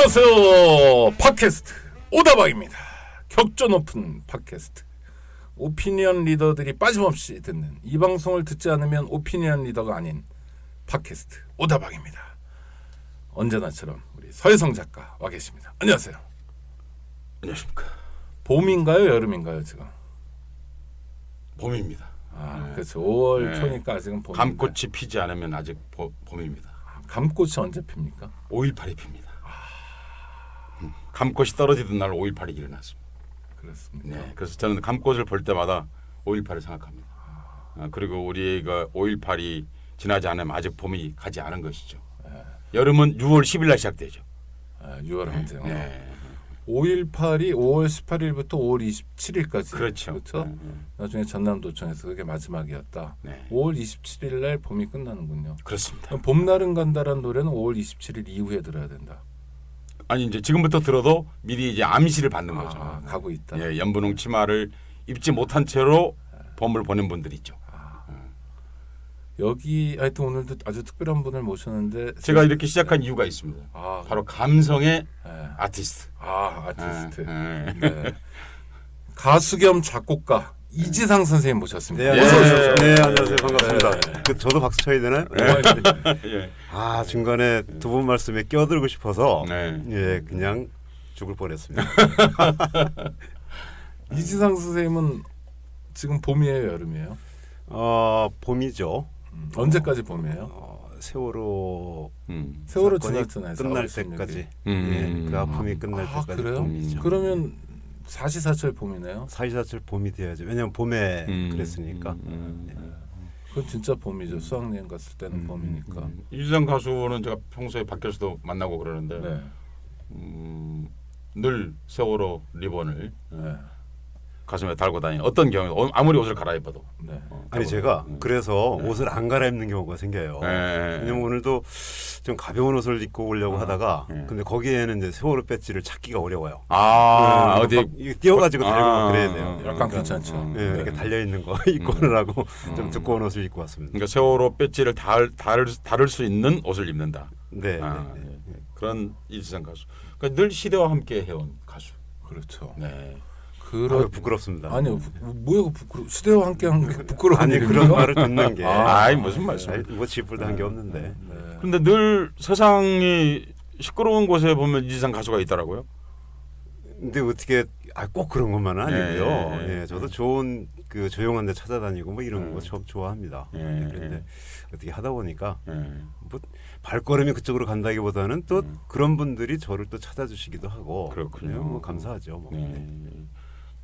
안녕하세요. 팟캐스트 오다방입니다. 격조 높은 팟캐스트. 오피니언 리더들이 빠짐없이 듣는 이 방송을 듣지 않으면 오피니언 리더가 아닌 팟캐스트 오다방입니다. 언제나처럼 우리 서혜성 작가 와 계십니다. 안녕하세요. 안녕하십니까. 봄인가요, 여름인가요, 지금? 봄입니다. 아, 그렇죠. 5월 초니까 아직은 봄. 감꽃이 피지 않으면 아직 봄입니다. 감꽃이 언제 핍니까? 5.18이 핍니다. 감꽃이 떨어지던 날 5.18이 일어났습니다. 그렇습니다. 네, 그래서 저는 감꽃을 볼 때마다 5.18을 생각합니다. 그리고 우리가 5.18이 지나지 않으면 아직 봄이 가지 않은 것이죠. 여름은 6월 10일 날 시작되죠. 6월 항쟁. 네. 5.18이 5월 18일부터 5월 27일까지. 그렇죠. 그렇죠? 나중에 전남도청에서 그게 마지막이었다. 네. 5월 27일 날 봄이 끝나는군요. 그렇습니다. 그럼 봄날은 간다라는 노래는 5월 27일 이후에 들어야 된다. 아니 이제 지금부터 들어도 미리 이제 암시를 받는 거죠. 가고 있다. 예, 연분홍 치마를 입지 못한 채로 봄을 보낸 분들이 있죠. 여기 하여튼 오늘도 아주 특별한 분을 모셨는데 제가 이렇게 시작한 이유가 있습니다. 바로 감성의 아티스트. 아티스트. 네. 가수 겸 작곡가 이지상 선생님 모셨습니다. 네, 어서 오십시오. 네, 안녕하세요. 반갑습니다. 네. 저도 박수 쳐야 되나요? 예. 중간에 두 분 말씀에 끼어들고 싶어서 네. 그냥 죽을 뻔했습니다. 이지상 선생님은 지금 봄이에요, 여름이에요? 봄이죠. 언제까지 봄이에요? 세월호 세월호 사건이 지났잖아요. 끝날 4월 16일. 때까지. 그 아픔이 끝날 때까지 그래요? 봄이죠. 그러면 사시사철 봄이네요. 사시사철 봄이 돼야죠. 왜냐면 봄에 그랬으니까. 그건 진짜 봄이죠. 수학여행 갔을 때는 봄이니까. 이주상 가수는 제가 평소에 밖에서도 만나고 그러는데 네. 늘 세월호 리본을 네. 가슴에 달고 다니는 어떤 경우 아무리 옷을 갈아입어도 네. 아니 제가 그래서 옷을 안 갈아입는 경우가 생겨요. 왜냐면 오늘도 좀 가벼운 옷을 입고 오려고 하다가 근데 거기에는 이제 세월호 배지를 찾기가 어려워요. 어디 띄어가지고 달고 그래야 돼요. 약간 귀찮죠. 네, 이렇게 달려 있는 거 입고 오느라고 좀 두꺼운 옷을 입고 왔습니다. 그러니까 세월호 배지를 다룰 수 있는 옷을 입는다. 네. 그런 이주상 가수. 그러니까 늘 시대와 함께 해온 가수. 그렇죠. 네. 부끄럽습니다. 아니요, 뭐야 부끄러? 시대와 함께한 게 부끄러운 아니 일입니까? 그런 말을 듣는 게 무슨 말씀? 뭐 쥐뿔도 한 게 없는데. 네. 그런데 늘 세상이 시끄러운 곳에 보면 이지상 가수가 있더라고요. 근데 어떻게 꼭 그런 것만은 아니고요. 네. 저도 좋은 그 조용한 데 찾아다니고 뭐 이런 거 좋아합니다. 그런데 어떻게 하다 보니까 뭐 발걸음이 그쪽으로 간다기보다는 또 그런 분들이 저를 또 찾아주시기도 하고 그렇군요. 뭐 감사하죠. 뭐.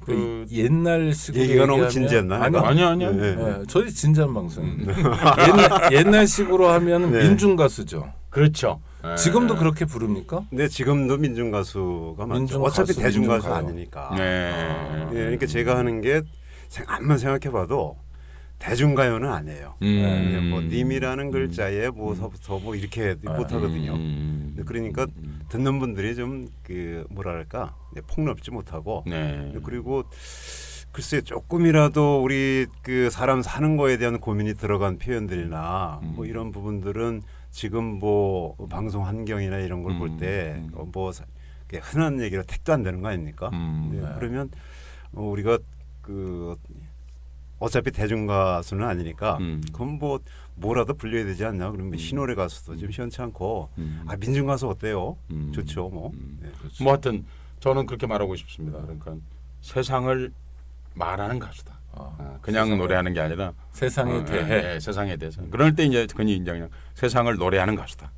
그 옛날식으로 얘기가 너무 얘기하면- 진지했나요? 아니요. 네, 저희 진지한 방송입니다. 옛날식으로 하면 민중 가수죠. 그렇죠. 지금도 그렇게 부릅니까? 근데 지금도 민중 가수가 많죠. 민중 어차피 가수, 대중 가수 민중 가요. 아니니까. 네. 그러니까 제가 하는 게 한번 생각해봐도 대중가요는 아니에요. 뭐 님이라는 글자에 뭐서부터 뭐 이렇게 못하거든요. 그러니까 듣는 분들이 좀 그 뭐랄까 폭넓지 못하고 그리고 글쎄 조금이라도 우리 그 사람 사는 거에 대한 고민이 들어간 표현들이나 뭐 이런 부분들은 지금 뭐 방송 환경이나 이런 걸 볼 때 뭐 흔한 얘기로 택도 안 되는 거 아닙니까? 그러면 우리가 그 어차피 대중 가수는 아니니까 그럼 뭐라도 불려야 되지 않냐? 그러면 신호래 가수도 좀 시원치 않고 민중 가수 어때요? 좋죠, 뭐. 뭐 하여튼 저는 그렇게 말하고 싶습니다. 그러니까 세상을 말하는 가수다. 그냥 노래하는 게 아니라 세상에 대해. 세상에 대해서. 그럴 때 이제 그냥 세상을 노래하는 가수다.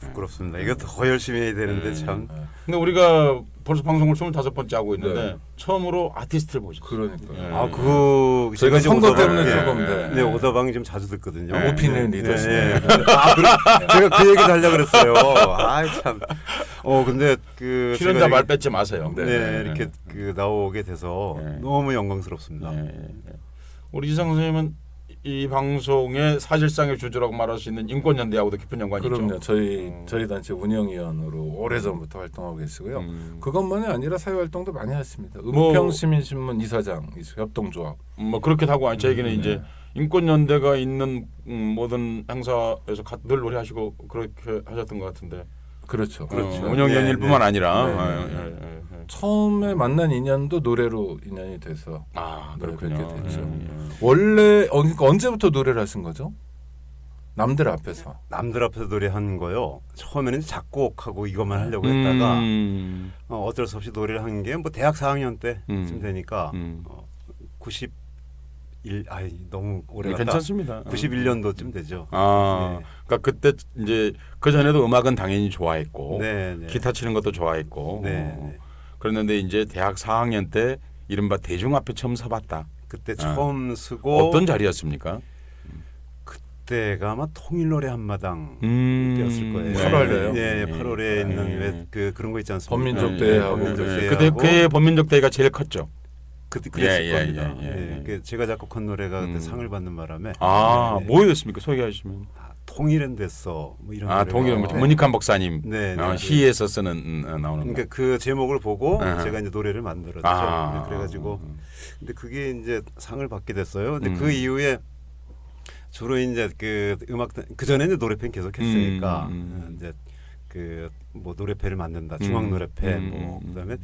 부끄럽습니다. 이거 더 열심히 해야 되는데 참. 근데 우리가 벌써 방송을 25번째 하고 있는데 처음으로 아티스트를 보셨어요. 그러니까요. 제가 선거 때문에 조금 오다방이 좀 자주 듣거든요. 오피니언 리더십. 제가 그 얘기도 하려고 그랬어요. 참. 근데 그 출연자 말 뺏지 마세요. 이렇게 그 나오게 돼서 너무 영광스럽습니다. 우리 이지상 선생님은 이 방송의 사실상의 주주라고 말할 수 있는 인권연대하고도 깊은 연관이 그럼요. 있죠. 저희 단체 운영위원으로 오래전부터 활동하고 계시고요. 그것만이 아니라 사회활동도 많이 하십니다. 은평시민신문 이사장, 협동조합. 뭐 그렇게 하고 저에게는 이제 인권연대가 있는 모든 행사에서 늘 노래하시고 그렇게 하셨던 것 같은데 그렇죠. 그렇죠. 운영 네, 연일뿐만 네. 아니라 네. 처음에 만난 인연도 노래로 인연이 돼서 아 네, 그렇군요. 그렇게 됐죠. 예. 원래 그러니까 언제부터 노래를 하신 거죠? 남들 앞에서. 남들 앞에서 노래한 거요. 처음에는 작곡하고 이것만 하려고 했다가 어쩔 수 없이 노래를 한 게 뭐 대학 4학년 때쯤 되니까 91 너무 오래 갔다. 괜찮습니다. 91년도쯤 되죠. 아, 네. 그러니까 그때 이제 그 전에도 음악은 당연히 좋아했고 네, 네. 기타 치는 것도 좋아했고 네, 네. 그랬는데 이제 대학 4학년 때 이른바 대중 앞에 처음 서봤다. 그때 처음 쓰고 어떤 자리였습니까? 그때가 아마 통일노래 한마당 음, 때였을 거예요. 8월에요? 네, 8월에 있는 네. 왜 그런 거 있지 않습니까? 범민족 대회하고 범민족 네. 대회하고 그때 그의 범민족 대회가 제일 컸죠. 그랬을 예, 예, 겁니다. 예, 예. 예, 제가 작곡한 노래가 그때 상을 받는 바람에 아, 네. 뭐였습니까? 소개하시면. 통일은 됐어. 뭐 이런 아, 노래가. 동일 네. 문익환 박사님 네, 네. 시에서 쓰는 나오는 그러니까 거. 그 제목을 보고 아하. 제가 이제 노래를 만들었죠. 아. 네, 그래가지고 근데 그게 이제 상을 받게 됐어요. 근데 그 이후에 주로 이제 그 음악 그 전에 이제 노래팬 계속 했으니까 이제 그 뭐 노래패를 만든다. 중앙 노래패 뭐 그다음에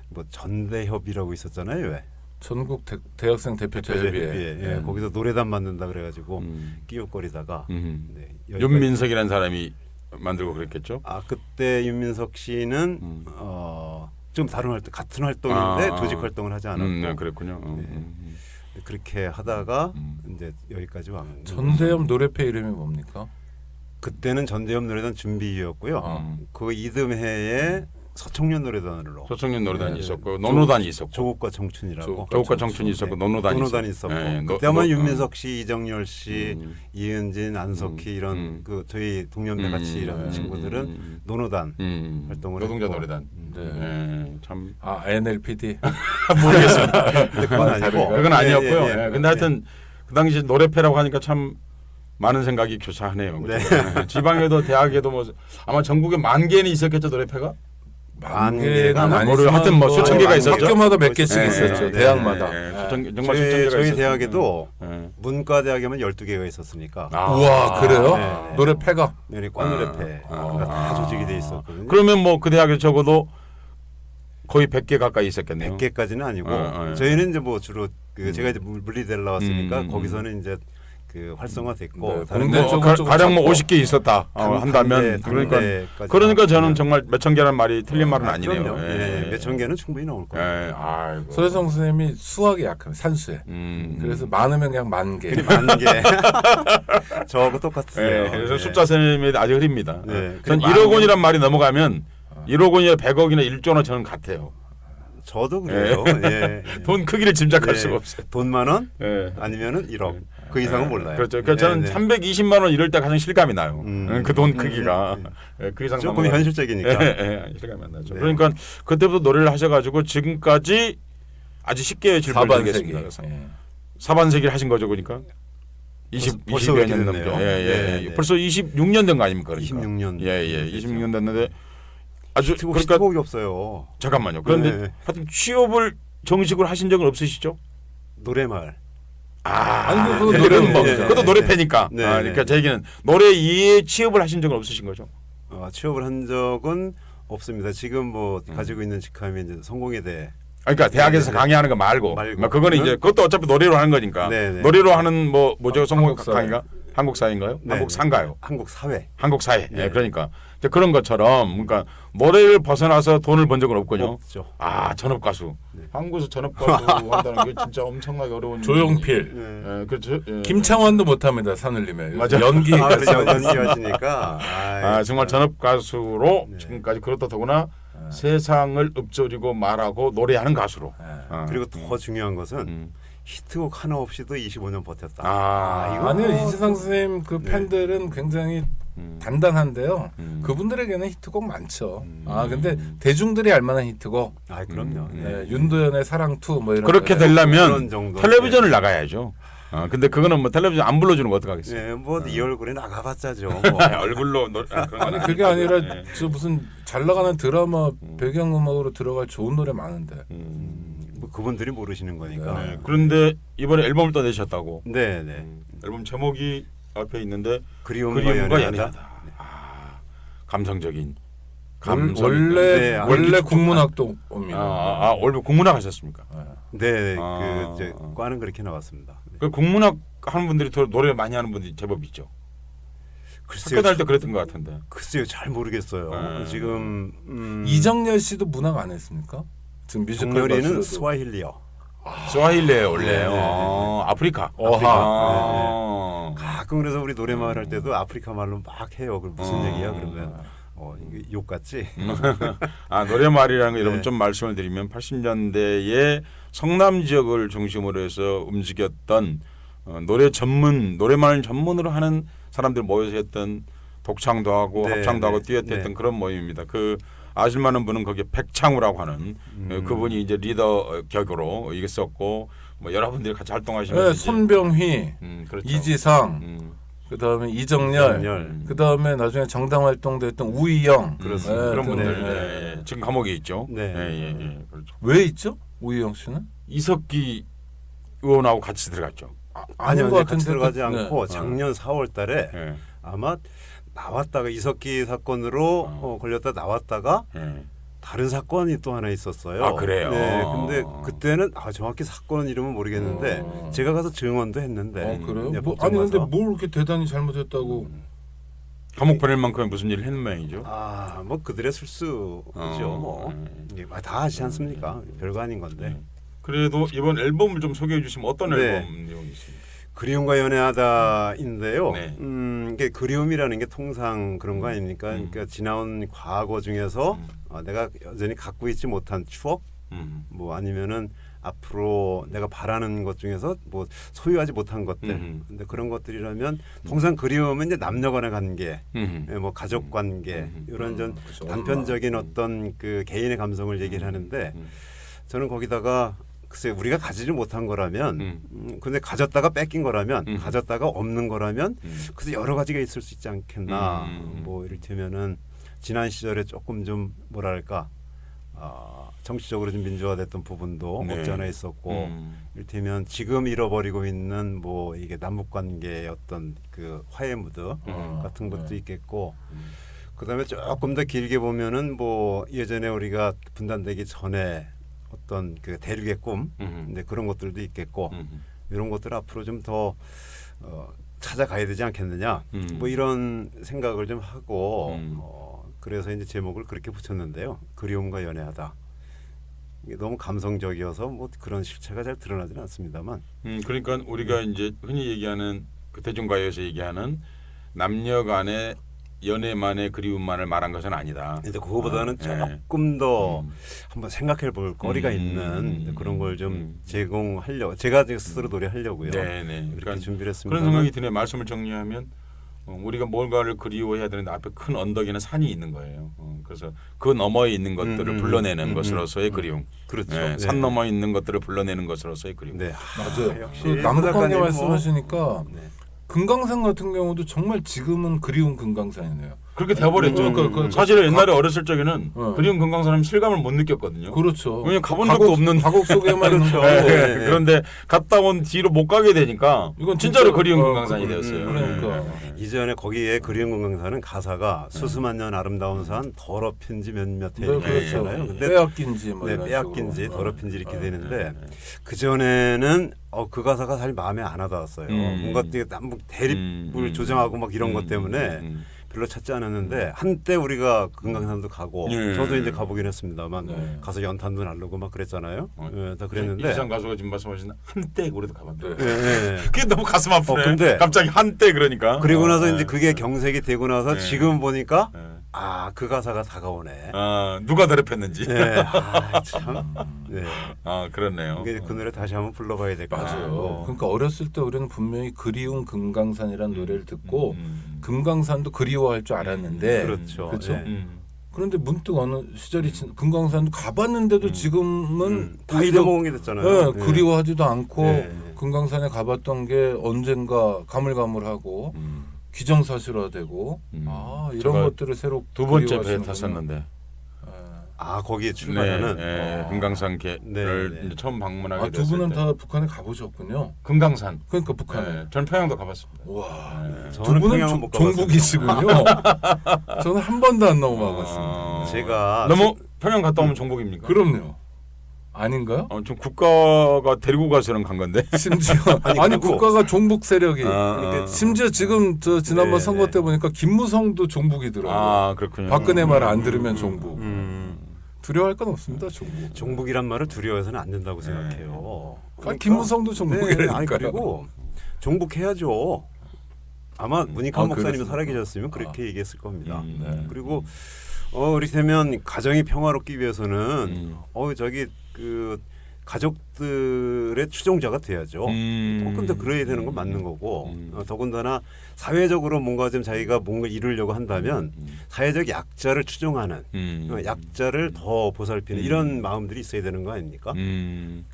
뭐 전대협이라고 있었잖아요. 왜? 전국 대학생 대표자 협의회. 예, 거기서 노래단 만든다 그래가지고 끼웃거리다가 네, 여기까지. 윤민석이라는 사람이 만들고 그랬겠죠. 아 그때 윤민석 씨는 좀 다른 활동 같은 활동인데 조직 활동을 하지 않았고 네, 그랬군요. 그렇게 하다가 이제 여기까지 왔. 전대협 노래패 이름이 뭡니까? 그때는 전대협 노래단 준비위였고요. 그 이듬해에 서청년 노래단으로 서청년 노래단이 네, 있었고 노노단이 있었고 조국과 정춘이라고 조국과 정춘이 있었고 노노단이 노노단이 있었고. 있었고 예, 그때 아마 윤민석 씨, 이정열 씨, 이은진, 안석희 이런 그 저희 동년배 같이 이런 친구들은 노노단 활동을 노동자 했고. 노래단. 네. 예, 참 아 NLPD. 근데 그건 아니고 그건 아니었고요. 예, 예, 예, 근데 하여튼 그 당시 노래패라고 하니까 참 많은 생각이 교차하네요. 네. 그죠? 지방에도 대학에도 뭐 아마 전국에 10,000개는 있었겠죠 노래패가? 만 개가 개는 아니지만 아니지만 하여튼 뭐 수천 개가 있었죠. 학교마다 몇 개씩 네, 있었죠. 네, 대학마다. 예, 예, 정말 수천 저희, 개가 저희 있었죠. 대학에도 예. 문과대학에만 12개가 있었으니까 우와 그래요? 네. 노래패가. 네, 꽈노래패 다 조직이 돼 있었거든요. 그러면 뭐 그 대학에 적어도 거의 100개 가까이 있었겠네요. 100개까지는 아니고 예. 저희는 이제 뭐 주로 그 제가 이제 물리대를 나왔으니까 음. 거기서는 이제 그 활성화됐고 네, 다른 공대 뭐 쪽은 조금 가령 뭐 작고. 50개 있었다 한다면 그러니까 단대까지 저는 나왔고요. 정말 몇천 개란 말이 틀린 말은 아니네요. 그럼요. 예, 몇천 개는 충분히 나올 거예요. 예, 아이고. 서혜성 선생님이 수학에 약한 산수에. 그래서 많으면 그냥 만 개. 만 개. 저하고 똑같으세요. 예, 그래서 예. 숫자 셈이 아주 흐립니다. 네. 전 그리고 1억 원이란 말이 넘어가면 1억 원이나 100억이나 1조나 저는 같아요. 저도 그래요. 예. 돈 크기를 짐작할 예. 수가 없어요. 돈 10,000원 예. 아니면은 1억. 그 이상은 몰라요. 그렇죠. 그러니까 저는 네, 네. 320만 원 이럴 때 가장 실감이 나요. 그 돈 크기가. 예, 그 이상 조금 넘어가면- 현실적이니까. 예, 실감이 안 나죠. 네. 그러니까 그때부터 노래를 하셔가지고 지금까지 아주 쉽게 질문을 4반세기. 드리겠습니다. 예. 사반세기를 하신 거죠, 그러니까? 벌써 20여 그렇게 년 됐네요. 넘게. 예, 예, 네, 예. 네. 벌써 26년 된 거 아닙니까? 그러니까. 26년. 예, 예. 26년 됐는데 아주 히트곡, 그러니까 히트곡이 없어요. 잠깐만요. 그런데 네. 하여튼 취업을 정식으로 하신 적은 없으시죠? 노래말. 아니, 그거 그건 뭐 노래는 그것도 노래패니까. 네, 아, 네. 그러니까 제 얘기는 노래 이외에 취업을 하신 적은 없으신 거죠? 취업을 한 적은 없습니다. 지금 뭐 가지고 있는 직함이 이제 성공에 대해 그러니까 대학에서 네, 네. 강의하는 거 말고, 말고. 그거는 이제 그것도 어차피 노래로 하는 거니까. 네, 네. 노래로 하는 뭐죠? 성공 한국사회. 강의가 한국사인가요? 네, 한국사인가요? 한국 사회 한국사회. 네. 예, 그러니까 이제 그런 것처럼 그러니까 노래를 벗어나서 돈을 번 적은 없군요. 없죠. 아, 전업 가수. 한국에서 전업 가수 한다는 게 진짜 엄청나게 어려운. 조용필. 네. 예, 그렇죠. 예. 김창완도 못합니다. 산울림에. 맞아. 연기까지. 연기하시니까 아, 정말 전업 가수로 네. 지금까지 그렇다 더구나 세상을 읊조리고 말하고 노래하는 가수로. 어. 그리고 더 중요한 것은 히트곡 하나 없이도 25년 버텼다. 아, 이거 아니요 이지상 선생님 그 팬들은 굉장히 단단한데요. 그분들에게는 히트곡 많죠. 아 근데 대중들이 알만한 히트곡. 그럼요. 네, 윤도현의 사랑 2 뭐 이런. 그렇게 거예요. 그런 되려면 정도. 텔레비전을 나가야죠. 근데 그거는 뭐 텔레비전 안 불러주는 거 어떡하겠어요? 네, 뭐네 얼굴에 나가봤자죠. 얼굴로 아니 그게 아니라 저 무슨 잘 나가는 드라마 배경음악으로 들어갈 좋은 노래 많은데. 뭐 그분들이 모르시는 거니까. 네, 그런데 이번에 앨범을 또 내셨다고. 네, 네. 앨범 제목이 앞에 있는데 그리움과 그리움과 연애하다. 연애하다. 아, 감성적인 감성 원래 네, 원래 국문학도입니다. 원래 국문학 하셨습니까? 네, 아. 그 이제 과는 그렇게 나왔습니다. 네. 그 국문학 하는 분들이 더 노래 많이 하는 분들이 제법 있죠. 학교 다닐 때 그랬던 것 같은데. 글쎄요, 잘 모르겠어요. 지금 이정열 씨도 문학 안 했습니까? 지금 뮤지컬 정렬이는 가수로도. 스와힐리어. 스와힐리에 원래 네. 아프리카. 어하. 가끔 그래서 우리 노래마을 할 때도 아프리카 말로 막 해요. 그 무슨 얘기야? 그러면 이게 욕 같지? 노래말이라는 거 여러분 네. 좀 말씀을 드리면 80년대에 성남 지역을 중심으로 해서 움직였던 노래말 전문으로 하는 사람들 모여서 했던 독창도 하고 네, 합창도 하고 네, 듀엣도 했던 네. 그런 모임입니다. 그 아실만한 분은 거기에 백창우라고 하는 그분이 이제 리더 격으로 이게 썼고 뭐 여러분들이 같이 활동하시면서 네, 이제 손병휘, 그렇죠. 이지상, 그다음에 이정열, 그다음에 나중에 정당 활동도 했던 우이영. 그렇습니다. 그런 분들 네. 예, 지금 감옥에 있죠. 네. 그렇죠. 왜 있죠? 우이영 씨는? 이석기 의원하고 같이 들어갔죠. 아니요, 것 같이 같은데 들어가지 그- 않고 네. 작년 4월달에 예. 아마 나왔다가 이석기 사건으로 걸렸다 나왔다가 예. 다른 사건이 또 하나 있었어요. 아, 그래요? 네, 근데 그때는 정확히 사건 이름은 모르겠는데 제가 가서 증언도 했는데. 그래요? 네, 뭐, 법정 아니 근데 가서. 뭘 그렇게 대단히 잘못했다고? 감옥 보낼 만큼의 무슨 일을 했는 모양이죠. 뭐 그들의 술수죠. 뭐 이게 다 하지 않습니까? 별거 아닌 건데. 그래도 이번 앨범을 좀 소개해 주시면 어떤 네. 앨범 내용이 있습니까? 그리움과 연애하다인데요. 네. 이게 그리움이라는 게 통상 그런 거 아닙니까? 그러니까 지나온 과거 중에서 내가 여전히 갖고 있지 못한 추억, 뭐 아니면은 앞으로 내가 바라는 것 중에서 뭐 소유하지 못한 것들. 근데 그런 것들이라면 통상 그리움은 이제 남녀간의 관계, 뭐 가족 관계 이런 전 그렇죠. 단편적인 어떤 그 개인의 감성을 얘기를 하는데 저는 거기다가 글쎄 우리가 가지지 못한 거라면 근데 가졌다가 뺏긴 거라면 가졌다가 없는 거라면 그래서 여러 가지가 있을 수 있지 않겠나. 뭐 이를테면은 지난 시절에 조금 좀 뭐랄까 정치적으로 좀 민주화됐던 부분도 네. 없지 않아 있었고 이를테면 지금 잃어버리고 있는 뭐 이게 남북 관계의 어떤 그 화해 무드 같은 것도 있겠고 그다음에 조금 더 길게 보면은 뭐 예전에 우리가 분단되기 전에 어떤 그 대륙의 꿈, 근데 그런 것들도 있겠고 이런 것들 앞으로 좀 더 찾아가야 되지 않겠느냐, 뭐 이런 생각을 좀 하고 그래서 이제 제목을 그렇게 붙였는데요. 그리움과 연애하다. 이게 너무 감성적이어서 뭐 그런 실체가 잘 드러나지는 않습니다만. 그러니까 우리가 이제 흔히 얘기하는 그 대중가요에서 얘기하는 남녀간의 연애만의 그리움만을 말한 것은 아니다. 근데 그거보다는 예. 조금 더 한번 생각해 볼 거리가 있는 그런 걸 좀 제공하려고 제가 스스로 노래하려고요. 네네. 그렇게 준비를 했습니다. 그런 생각이 드네요. 말씀을 정리하면 우리가 뭔가를 그리워해야 되는데 앞에 큰 언덕이나 산이 있는 거예요. 그래서 그 너머에 있는 것들을 불러내는 것으로서의 그리움. 그렇죠. 네, 네. 산 너머에 있는 것들을 불러내는 것으로서의 그리움. 네. 맞아요. 역시 그 남북관계 작가님 뭐- 말씀하시니까 네. 금강산 같은 경우도 정말 지금은 그리운 금강산이네요. 그렇게 돼버렸죠. 그러니까 사실 옛날에 어렸을 적에는 어. 그리운 금강산은 실감을 못 느꼈거든요. 그렇죠. 왜냐면 가본 적도 없는 가곡 속에만 있는 거. 네, 네. 그런데 갔다 온 뒤로 못 가게 되니까 이건 진짜로 진짜- 그리운 어, 금강산이 되었어요. 그러니까. 이전에 거기에 그리운 금강산은 가사가 수수만 년 아름다운 산 더럽힌지 몇몇 해 네, 이렇게 그렇죠. 있잖아요. 근데 빼앗긴지 뭐 네, 이런 빼앗긴지 식으로. 더럽힌지 이렇게 되는데 네. 그 전에는 그 가사가 사실 마음에 안 와닿았어요. 뭔가 되게 남북 대립을 조정하고 막 이런 것 때문에 별로 찾지 않았는데 한때 우리가 금강산도 가고 예. 저도 이제 가보긴 했습니다만 네. 가서 연탄도 날르고 막 그랬잖아요. 다 그랬는데 이지상 가수가 지금 말씀하신 한때 우리도 가봤대요. 네. 예, 예. 그게 너무 가슴 아프네. 근데 갑자기 한때 그러니까. 그리고 나서 네. 이제 그게 경색이 되고 나서 네. 지금 보니까 네. 그 가사가 다가오네. 누가 더럽혔는지. 네, 참. 네. 그렇네요. 이게 그 노래 다시 한번 불러봐야 될 것 맞아요. 같고. 그러니까 어렸을 때 우리는 분명히 그리운 금강산이라는 노래를 듣고 금강산도 그리워할 줄 알았는데 그렇죠. 그렇죠? 네. 그런데 문득 어느 시절이 금강산도 가봤는데도 지금은 다 오히려 잊어먹은 게 됐잖아요. 네, 네. 그리워하지도 않고 네. 금강산에 가봤던 게 언젠가 가물가물하고 기정사실화되고 이런 제가 것들을 새로 두 번째 배에 그리워하시는구나. 탔었는데 아 거기에 출발하는 네, 금강산계를 네. 이제 처음 방문하게 아, 두 됐을 분은 때 다 북한에 가보셨군요. 금강산. 그러니까 북한에. 네, 전 평양도 가봤습니다. 와, 네. 두 저는 분은 평양은 못 가봤어요. 종북이시군요. 저는 한 번도 안 넘어가봤습니다. 제가 너무 평양 갔다 오면 종북입니까? 그럼요. 아닌가요? 좀 국가가 데리고 가서는 간 건데. 심지어 아니, 아니 그리고- 국가가 종북 세력이 아, 심지어 지금 저 지난번 네, 선거 네. 때 보니까 김무성도 종북이더라고요. 아 그렇군요. 박근혜 말 안 들으면 종북. 음, 두려워할 건 없습니다. 종북. 종북이란 말을 두려워해서는 안 된다고 생각해요. 아, 김무성도 종북이라니까요. 네, 아니 그리고 종북해야죠. 아마 문익환 목사님이 그렇습니까? 살아계셨으면 그렇게 얘기했을 겁니다. 네. 그리고 이렇게 되면 가정이 평화롭기 위해서는 저기 그 가족들의 추종자가 돼야죠. 근데 그래야 되는 건 맞는 거고 더군다나 사회적으로 뭔가 좀 자기가 뭔가 이루려고 한다면 사회적 약자를 추종하는 약자를 더 보살피는 이런 마음들이 있어야 되는 거 아닙니까?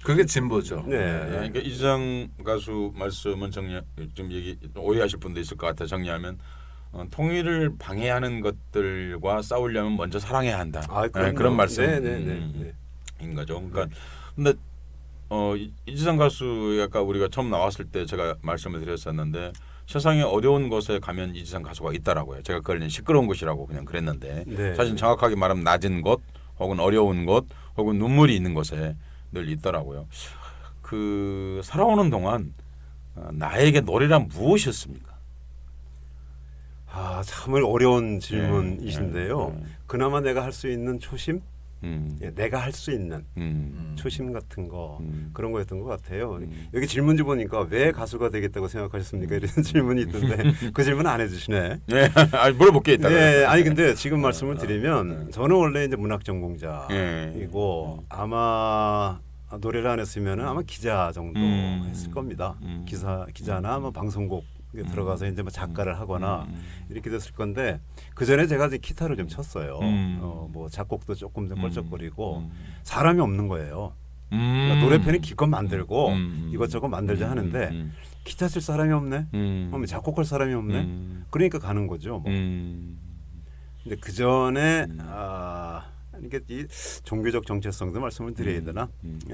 그게 진보죠. 네. 그러니까 이주상 가수 말씀은 정리 좀 얘기 오해하실 분도 있을 것 같아 정리하면 통일을 방해하는 것들과 싸우려면 먼저 사랑해야 한다. 아, 네, 그런 말씀. 네. 인 거죠. 그러니까 근데 이주상 가수 아까 우리가 처음 나왔을 때 제가 말씀을 드렸었는데 세상에 어려운 곳에 가면 이주상 가수가 있다라고요. 제가 그걸 시끄러운 곳이라고 그냥 그랬는데 네. 사실 정확하게 말하면 낮은 곳 혹은 어려운 곳 혹은 눈물이 있는 곳에 늘 있더라고요. 그 살아오는 동안 나에게 노래란 무엇이었습니까? 아, 참을 어려운 질문이신데요. 네. 그나마 내가 할 수 있는 초심, 음, 내가 할 수 있는 음, 초심 같은 거 음. 그런 거였던 것 같아요. 여기 질문지 보니까 왜 가수가 되겠다고 생각하셨습니까? 이런 질문이 있던데 그 질문 안 해주시네. 네, 물어볼 게 있다. 네, 아니 근데 지금 말씀을 드리면 저는 원래 이제 문학 전공자이고 예. 아마 노래를 안 했으면 아마 기자 정도 했을 겁니다. 기자나 뭐 방송국 들어가서 이제 뭐 작가를 하거나 이렇게 됐을 건데 그 전에 제가 이제 기타를 좀 쳤어요. 뭐 작곡도 조금 좀 껄쩍거리고 사람이 없는 거예요. 그러니까 노래편이 기껏 만들고 이것저것 만들자 하는데 기타 칠 사람이 없네. 작곡할 사람이 없네. 그러니까 가는 거죠. 뭐. 근데 그 전에 그러니까 이 종교적 정체성도 말씀을 드려야 되나?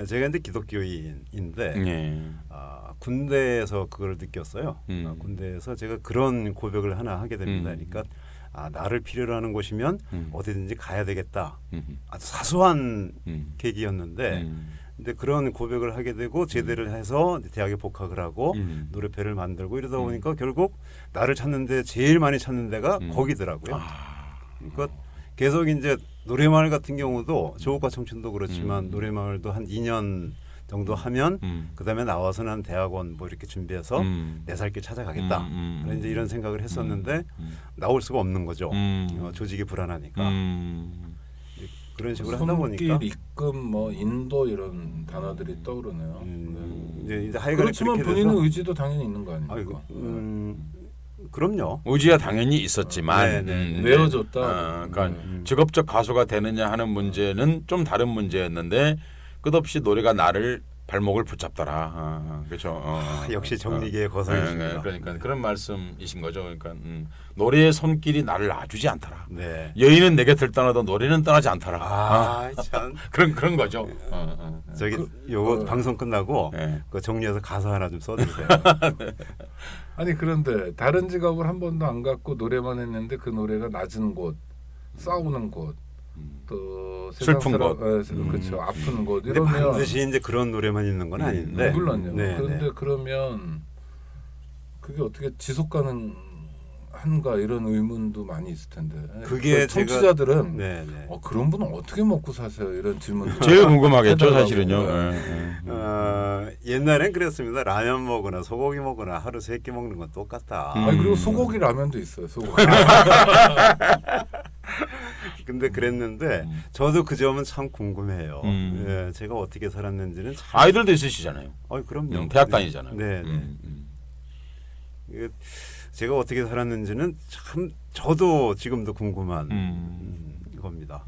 제가 이제 기독교인인데 군대에서 그걸 느꼈어요. 군대에서 제가 그런 고백을 하나 하게 됩니다. 그러니까 나를 필요로 하는 곳이면 어디든지 가야 되겠다. 아주 사소한 계기였는데 근데 그런 고백을 하게 되고 제대를 해서 대학에 복학을 하고 노래패를 만들고 이러다 보니까 결국 나를 찾는데 제일 많이 찾는 데가 거기더라고요. 그러니까 계속 이제 노래마을 같은 경우도 조국과 청춘도 그렇지만 노래마을도 한 2년 정도 하면 그다음에 나와서 난 대학원 뭐 이렇게 준비해서 내 살 길 찾아가겠다. 이제 이런 생각을 했었는데 나올 수가 없는 거죠. 조직이 불안하니까. 그런 식으로 하다 보니까 손길, 입금, 뭐 인도 이런 단어들이 떠오르네요. 이제 하여간 그렇지만 그렇게 본인의 돼서 의지도 당연히 있는 거 아닙니까? 아이고, 그럼요. 의지가 당연히 있었지만 내어줬다. 그러니까 직업적 가수가 되느냐 하는 문제는 좀 다른 문제였는데 끝없이 노래가 나를 발목을 붙잡더라. 그렇죠. 역시 정리계의 거상이십니다. 그러니까 그런 말씀이신 거죠. 그러니까 노래의 손길이 나를 놔주지 않더라. 네. 여인은 내 곁을 떠나도 노래는 떠나지 않더라. 참. 그런 거죠. 저기 요거 방송 끝나고 네. 그 정리해서 가사 하나 좀 써주세요. 아니 그런데 다른 직업을 한 번도 안 갖고 노래만 했는데 그 노래가 낮은 곳, 싸우는 곳, 또 슬픈 곳, 그렇죠, 아픈 곳 근데 이러면 반드시 이제 그런 노래만 있는 건 아닌데. 물론요. 네, 그런데 네. 그러면 그게 어떻게 지속 가능한가 이런 의문도 많이 있을 텐데. 그게 청취자들은 네, 네. 그런 분은 어떻게 먹고 사세요? 이런 질문도 제일 궁금하겠죠, 해달라고. 사실은요. 옛날엔 그랬습니다. 라면 먹거나 소고기 먹거나 하루 3끼 먹는 건 똑같다. 아니 그리고 소고기 라면도 있어요. 소고기. 근데 그랬는데 저도 그 점은 참 궁금해요. 예, 제가 어떻게 살았는지는 참. 아이들도 있으시잖아요. 그럼요. 대학 다니잖아요. 네. 이게 제가 어떻게 살았는지는 참 저도 지금도 궁금한 겁니다.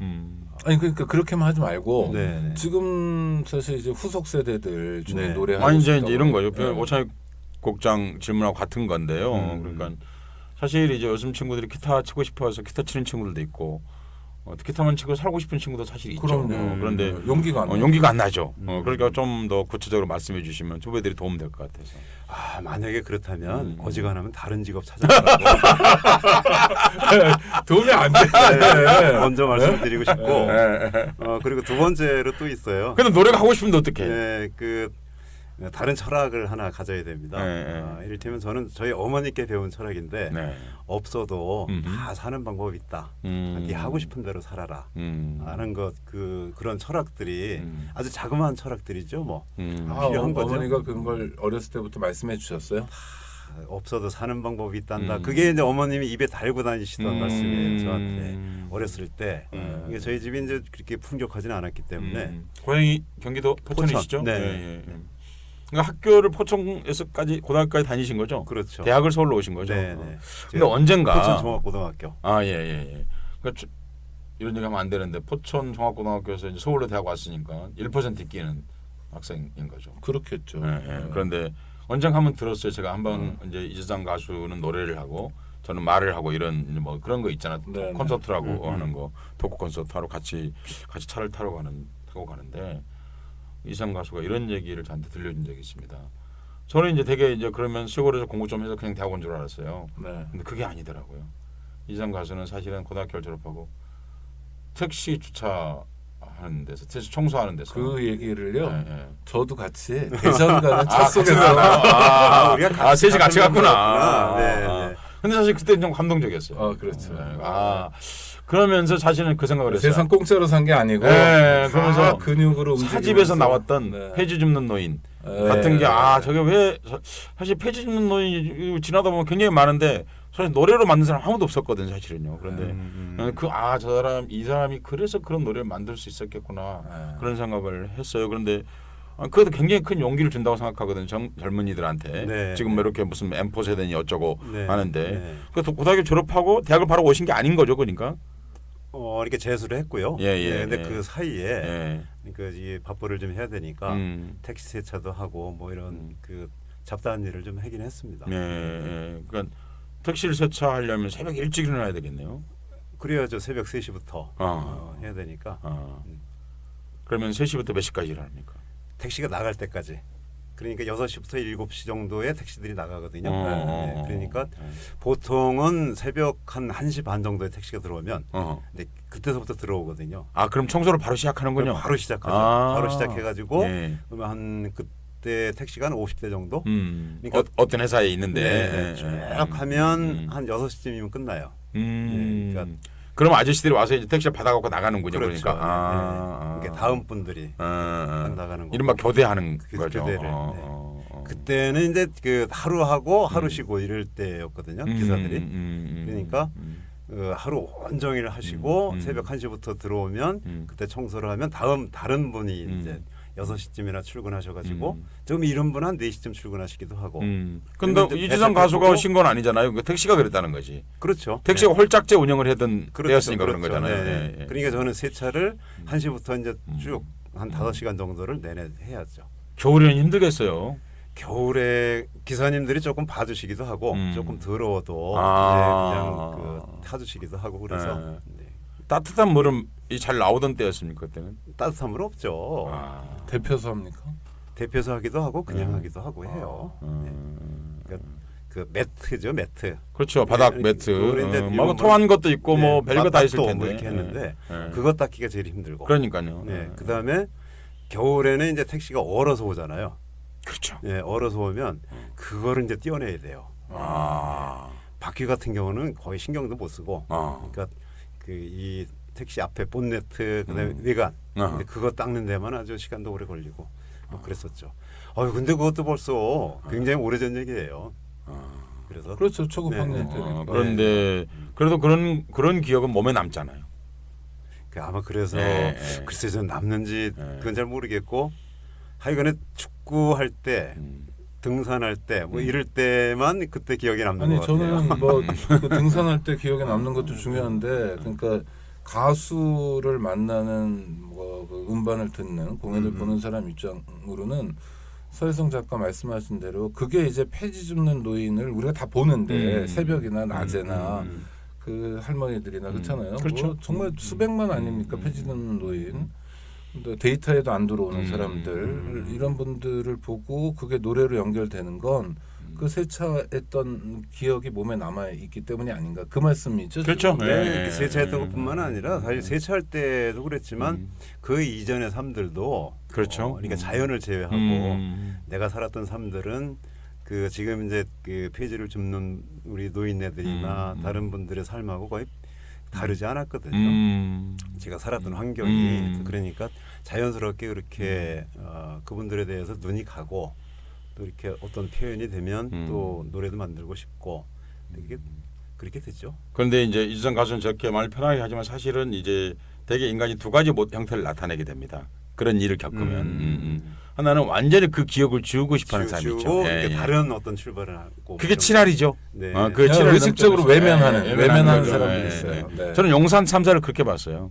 아니 그러니까 그렇게만 하지 말고 네. 지금 사실 이제 후속 세대들 중에 네. 노래하고 아니 이제 싶다고 이런 거죠. 네. 오창익 곡장 질문하고 같은 건데요. 그러니까 사실 이제 요즘 친구들이 기타 치고 싶어서 기타 치는 친구들도 있고 기타만 치고 살고 싶은 친구도 사실 있죠. 그럼요. 그런데 용기가 안 나요. 용기가 안 나죠. 그러니까 좀 더 구체적으로 말씀해 주시면 후배들이 도움 될 것 같아서. 아 만약에 그렇다면 어지간하면 다른 직업 찾아보라고 도움이 안 돼. 먼저 말씀드리고 싶고 그리고 두 번째로 또 있어요. 근데 노래가 하고 싶은데 어떡해? 네, 그 다른 철학을 하나 가져야 됩니다. 네. 이를테면 저는 저희 어머니께 배운 철학인데 네. 없어도 다 사는 방법이 있다. 네 하고 싶은 대로 살아라. 하는 것 그런 철학들이 아주 자그마한 철학들이죠. 뭐 필요한 거죠. 어머니가 그런 걸 어렸을 때부터 말씀해 주셨어요? 없어도 사는 방법이 있단다. 그게 이제 어머님이 입에 달고 다니시던 말씀이에요. 저한테 어렸을 때. 이게 저희 집이 이제 그렇게 풍족하지는 않았기 때문에 고향이 경기도 포천이시죠? 포천. 네. 예. 그러니까 학교를 포천에서까지 고등학교까지 다니신 거죠? 그렇죠. 대학을 서울로 오신 거죠? 네. 근데 언젠가 포천 종합고등학교. 예. 그러니까 이런 얘기하면 안 되는데 포천 종합고등학교에서 이제 서울로 대학 왔으니까 1% 있기는 학생인 거죠. 그렇겠죠. 그런데 언젠가 한번 들었어요. 제가 한번 이제 이재상 가수는 노래를 하고 저는 말을 하고 이런 뭐 그런 거 있잖아. 네, 콘서트라고 하는 거 토크 콘서트 하러 같이 차를 타고 가는데 이재상 가수가 이런 얘기를 저한테 들려준 적이 있습니다. 저는 이제 되게 이제 그러면 시골에서 공부 좀 해서 그냥 대학 온 줄 알았어요. 네. 근데 그게 아니더라고요. 이재상 가수는 사실은 고등학교를 졸업하고 택시 주차하는 데서 택시 청소하는 데서 그 얘기를요. 예. 저도 같이 대전 가는 차 속에서 우리가 셋이 같이 갔구나. 네. 근데 사실 그때 좀 감동적이었어요. 그렇죠. 그러면서 사실은 그 생각을 했어요. 세상 공짜로 산 게 아니고 네, 그러면서 그러면서 근육으로 움직이면서 사집에서 나왔던 네. 폐지 줍는 노인 네. 같은 게 저게 왜 사실 폐지 줍는 노인이 지나다 보면 굉장히 많은데 사실 노래로 만든 사람 아무도 없었거든 사실은요. 그런데 이 사람이 그래서 그런 노래를 만들 수 있었겠구나 그런 생각을 했어요. 그런데 그것도 굉장히 큰 용기를 준다고 생각하거든요. 젊은이들한테 네, 지금 이렇게 무슨 M4 세대니 어쩌고 네, 하는데 네. 그 고등학교 졸업하고 대학을 바로 오신 게 아닌 거죠, 그러니까. 이렇게 재수를 했고요. 근데 그 사이에 그러니까 이 밥벌이를 좀 해야 되니까 택시 세차도 하고 뭐 이런 그 잡다한 일을 좀 하긴 했습니다. 그러니까 택시를 세차하려면 새벽 일찍 일어나야 되겠네요. 그래야죠. 새벽 3시부터 해야 되니까. 그러면 3시부터 몇 시까지 일합니까? 택시가 나갈 때까지. 그러니까 6시부터 7시 정도에 택시들이 나가거든요. 그러니까 보통은 새벽 한 1시 반 정도에 택시가 들어오면 근데 그때서부터 들어오거든요. 그럼 청소를 바로 시작하는군요. 바로 시작하죠. 바로 시작해가지고 그러면 한 그때 택시가 한 50대 정도. 그러니까 어떤 회사에 있는데 쭉 하면 한 6시쯤이면 끝나요. 그러니까 그럼 아저씨들이 와서 이제 택시를 받아갖고 나가는군요. 그렇죠. 그러니까 그러니까 다음 분들이 나가는 거. 이른바 교대하는 거죠. 교대를. 그때는 이제 그 하루 하고 하루 쉬고 이럴 때였거든요. 기사들이. 그러니까 하루 온종일 하시고 새벽 1시부터 들어오면 그때 청소를 하면 다른 분이 이제 6시쯤이나 출근하셔가지고 좀 이런 분 한 4시쯤 출근하시기도 하고. 근데 이재상 가수가 오신 건 아니잖아요. 그 택시가 그랬다는 거지. 그렇죠. 택시가 홀짝제 운영을 하던 때였으니까 그런 그렇죠. 거잖아요. 그러니까 저는 세차를 1시부터 이제 쭉 한 5시간 정도를 내내 해야죠. 겨울에는 힘들겠어요. 겨울에 기사님들이 조금 봐주시기도 하고 조금 더러워도 그냥 타주시기도 하고 그래서 따뜻한 물은 잘 나오던 때였습니까 그때는? 따뜻한 물 없죠. 대표소 합니까? 대표소 하기도 하고 그냥 하기도 하고 해요. 그러니까 그 매트죠, 매트. 그렇죠, 바닥 매트. 뭐 토한 것도 있고 뭐 별거 다 있을 텐데. 뭐 이렇게 했는데 그거 닦기가 제일 힘들고. 그러니까요. 그 다음에 겨울에는 이제 택시가 얼어서 오잖아요. 그렇죠. 얼어서 오면 그거를 이제 떼어내야 돼요. 바퀴 같은 경우는 거의 신경도 못 쓰고. 그러니까 그 이 택시 앞에 본네트 그다음에 외관 근데 그거 닦는 데만 아주 시간도 오래 걸리고 뭐 그랬었죠. 근데 그것도 벌써 굉장히 오래전 얘기예요. 그래서 그렇죠. 초급학년 때. 그런데 그래도 그런 기억은 몸에 남잖아요. 아마 그래서 글쎄 전 남는지 그건 잘 모르겠고 하여간에 축구할 때 등산할 때 뭐 이럴 때만 그때 기억에 남는 것 같아요. 저는 뭐 그 등산할 때 기억에 남는 것도 중요한데 그러니까 가수를 만나는 그 음반을 듣는 공연을 보는 사람 입장으로는 서혜성 작가 말씀하신 대로 그게 이제 폐지 줍는 노인을 우리가 다 보는데 새벽이나 낮에나 그 할머니들이나 그렇잖아요. 그렇죠. 뭐 정말 수백만 아닙니까 폐지된 노인. 근데 데이터에도 안 들어오는 사람들 이런 분들을 보고 그게 노래로 연결되는 건 그 세차했던 기억이 몸에 남아 있기 때문이 아닌가 그 말씀이죠. 그렇죠. 지금? 네. 이렇게 세차했던 것뿐만 아니라 사실 세차할 때도 그랬지만 그 이전의 삶들도 그렇죠. 그러니까 자연을 제외하고 내가 살았던 삶들은 그 지금 이제 그 폐지를 줍는 우리 노인네들이나 다른 분들의 삶하고 거의 다르지 않았거든요. 제가 살았던 환경이 그러니까 자연스럽게 그렇게 그분들에 대해서 눈이 가고 또 이렇게 어떤 표현이 되면 또 노래도 만들고 싶고 이게 그렇게 됐죠. 그런데 이제 이주상 가수는 저렇게 말 편하게 하지만 사실은 이제 대개 인간이 두 가지 형태를 나타내게 됩니다. 그런 일을 겪으면 하나는 완전히 그 기억을 지우고 싶어하는 사람이 있죠. 지우고 이렇게 다른 어떤 출발을 하고 그게 칠할이죠. 네. 그 칠할 의식적으로 외면하는 외면하는 사람들이 있어요. 네. 저는 용산 참사를 그렇게 봤어요.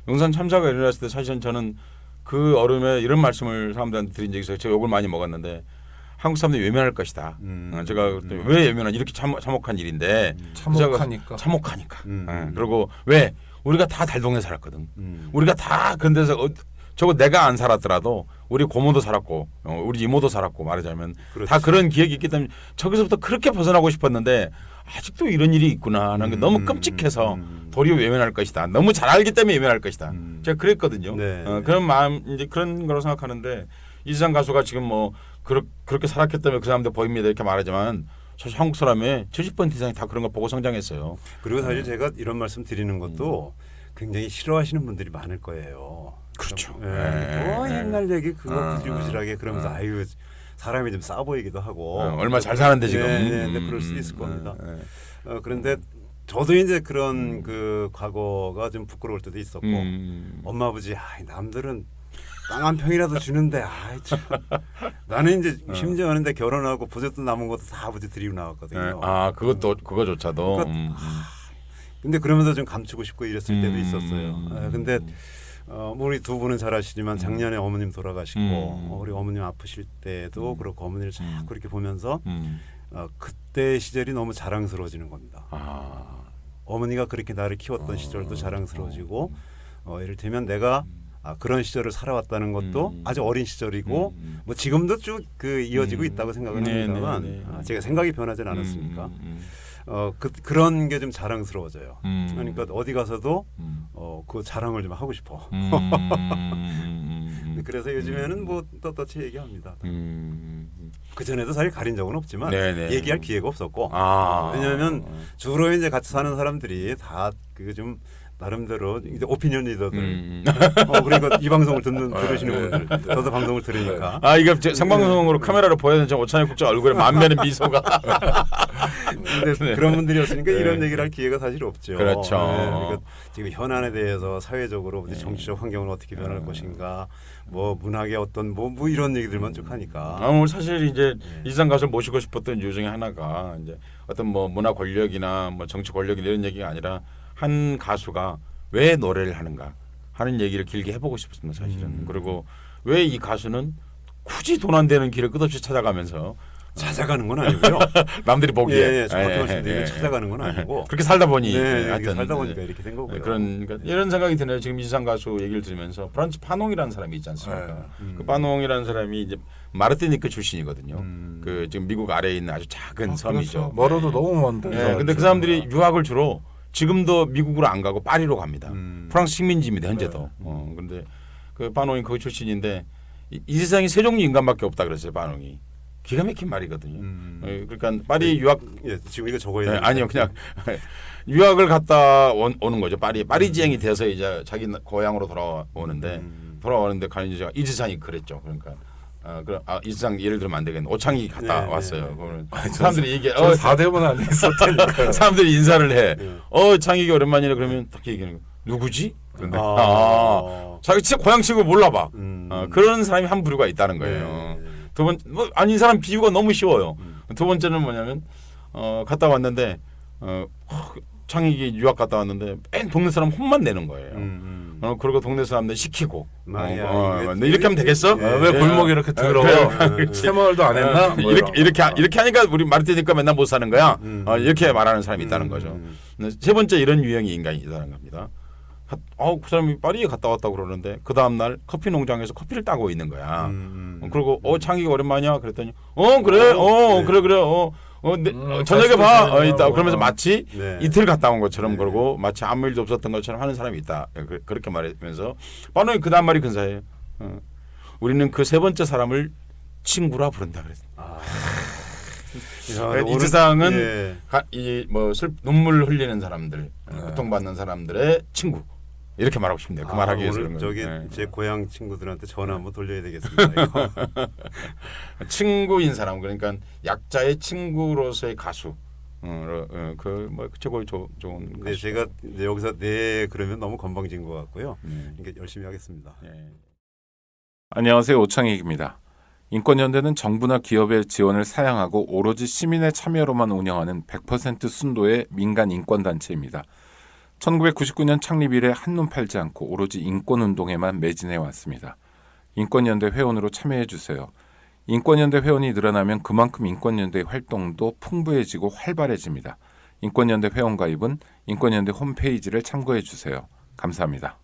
용산 참사가 일어났을 때 사실은 저는 그 얼음에 이런 말씀을 사람들한테 드린 적이 있어요. 제가 욕을 많이 먹었는데 한국 사람들이 외면할 것이다. 제가 그랬더니 왜 외면하지? 이렇게 참혹한 일인데 참혹하니까. 참혹하니까. 그리고 왜 우리가 다 달동네 살았거든. 우리가 다 그런 데서 저거 내가 안 살았더라도 우리 고모도 살았고 우리 이모도 살았고 말하자면 그렇지. 다 그런 기억이 있기 때문에 저기서부터 그렇게 벗어나고 싶었는데 아직도 이런 일이 있구나 하는 게 너무 끔찍해서 도리어 외면할 것이다. 너무 잘 알기 때문에 외면할 것이다. 제가 그랬거든요. 네. 그런 마음 이제 그런 거로 생각하는데 이주상 가수가 지금 뭐 그렇게 살았기 때문에 그 사람들 보입니다 이렇게 말하지만 사실 한국 사람의 70% 이상이 다 그런 거 보고 성장했어요. 그리고 사실 제가 이런 말씀 드리는 것도 굉장히 싫어하시는 분들이 많을 거예요. 그렇죠. 옛날 얘기 그거 구질구질하게 그러면서 아유 사람이 좀 싸 보이기도 하고 얼마 잘 사는데 지금. 네, 그럴 수도 있을 겁니다. 그런데 저도 이제 그런 그 과거가 좀 부끄러울 때도 있었고 엄마 아버지 남들은 땅 한 평이라도 주는데 참. 나는 이제 심지어는 데 결혼하고 부잣돈 남은 것도 다 아버지 드리고 나왔거든요. 그거조차도. 근데 그러면서 좀 감추고 싶고 이랬을 때도 있었어요. 근데 우리 두 분은 잘 아시지만 작년에 어머님 돌아가시고 우리 어머님 아프실 때도 그렇고 어머니를 자꾸 이렇게 보면서 그때 시절이 너무 자랑스러워지는 겁니다. 어머니가 그렇게 나를 키웠던 시절도 자랑스러워지고 예를 들면 내가 그런 시절을 살아왔다는 것도 아주 어린 시절이고 뭐 지금도 쭉 그 이어지고 있다고 생각을 합니다만 제가 생각이 변하지는 않았으니까 그런 게 좀 자랑스러워져요. 그러니까 어디 가서도 그 자랑을 좀 하고 싶어. 그래서 요즘에는 뭐 떳떳이 얘기합니다. 그 전에도 사실 가린 적은 없지만 얘기할 기회가 없었고 왜냐하면 주로 이제 같이 사는 사람들이 다 그 좀 나름대로 이제 오피니언 리더들 그리고 이 방송을 들으시는 분들 저도 방송을 들으니까 이거 생방송으로 카메라로 보여야 되는 오찬희 국장 얼굴에 만면의 미소가 근데 그런 분들이었으니까 이런 얘기를 할 기회가 사실 없죠. 그렇죠. 그러니까 지금 현안에 대해서 사회적으로 정치적 환경을 어떻게 변할 것인가 뭐 문학의 어떤 뭐 이런 얘기들만 쭉 하니까 사실 이제 이주상 가수를 모시고 싶었던 이유 중에 하나가 이제 어떤 뭐 문화 권력이나 뭐 정치 권력이나 이런 얘기가 아니라 한 가수가 왜 노래를 하는가 하는 얘기를 길게 해보고 싶었습니다 사실은. 그리고 왜 이 가수는 굳이 돈 안 되는 길을 끝없이 찾아가면서 찾아가는 건 아니고요. 남들이 보기에 정확히 말씀드리면 찾아가는 건 아니고 그렇게 살다 보니 하여튼 살다 보니까 이렇게 된 거고요. 그러니까 이런 생각이 드네요. 지금 이주상 가수 얘기를 들으면서 프란츠 파농이라는 사람이 있지 않습니까? 그 파농이라는 사람이 이제 마르티니크 출신이거든요. 그 지금 미국 아래에 있는 아주 작은 섬이죠. 그렇죠. 멀어도 너무 먼데. 근데 그 사람들이 유학을 주로 지금도 미국으로 안 가고 파리로 갑니다. 프랑스 식민지입니다 현재도. 그런데 그 파농이 거기 출신인데 이 세상에 세 종류 인간밖에 없다 그랬어요 파농이. 기가 막힌 말이거든요. 그러니까 파리 유학 지금 이거 적어야 아니요 그냥 유학을 갔다 오는 거죠. 파리 지행이 돼서 이제 자기 고향으로 돌아오는데 가는 이제 이주상이 그랬죠. 그러니까 이주상 예를 들면 안 되겠네. 오창이 갔다 왔어요. 그러면 사람들이 이게 4대문 안에 있었다니까. 사람들이 인사를 해. 창익이 오랜만이네 그러면 딱 얘기하는 거. 누구지? 그런데 자기 진짜 고향 친구 몰라봐. 그런 사람이 한 부류가 있다는 거예요. 두 번, 이 사람 비유가 너무 쉬워요. 두 번째는 뭐냐면, 갔다 왔는데, 창익이 유학 갔다 왔는데, 맨 동네 사람 혼만 내는 거예요. 그리고 동네 사람들 시키고 말이야. 네, 이렇게 하면 되겠어? 왜 골목 이렇게 더러워? 채마을도 안 했나? 뭐 이렇게 하니까 우리 마르티니까 맨날 못 사는 거야. 이렇게 말하는 사람이 있다는 거죠. 세 번째 이런 유형의 인간이 있다는 겁니다. 그 사람이 파리에 갔다 왔다고 그러는데 그 다음 날 커피 농장에서 커피를 따고 있는 거야. 그리고 창기가 오랜만이야 그랬더니 그래 저녁에 봐 있다 그러면서 마치 네. 이틀 갔다 온 것처럼 그러고 마치 아무 일도 없었던 것처럼 하는 사람이 있다. 그렇게 말하면서 바로 그 다음 말이 근사해요. 우리는 그 세 번째 사람을 친구라 부른다 그랬어. 이 세상은 눈물 흘리는 사람들, 고통받는 사람들의 친구 이렇게 말하고 싶네요. 그 말하기 위해서 그런 저기 거예요. 제 고향 친구들한테 전화 한번 돌려야 되겠습니다. 이거. 친구인 사람 그러니까 약자의 친구로서의 가수. 최고의 좋은 네, 가수. 제가 이제 여기서 그러면 너무 건방진 것 같고요. 그러니까 열심히 하겠습니다. 안녕하세요. 오창익입니다. 인권연대는 정부나 기업의 지원을 사양하고 오로지 시민의 참여로만 운영하는 100% 순도의 민간 인권단체입니다. 1999년 창립 이래 한눈 팔지 않고 오로지 인권운동에만 매진해 왔습니다. 인권연대 회원으로 참여해 주세요. 인권연대 회원이 늘어나면 그만큼 인권연대의 활동도 풍부해지고 활발해집니다. 인권연대 회원 가입은 인권연대 홈페이지를 참고해 주세요. 감사합니다.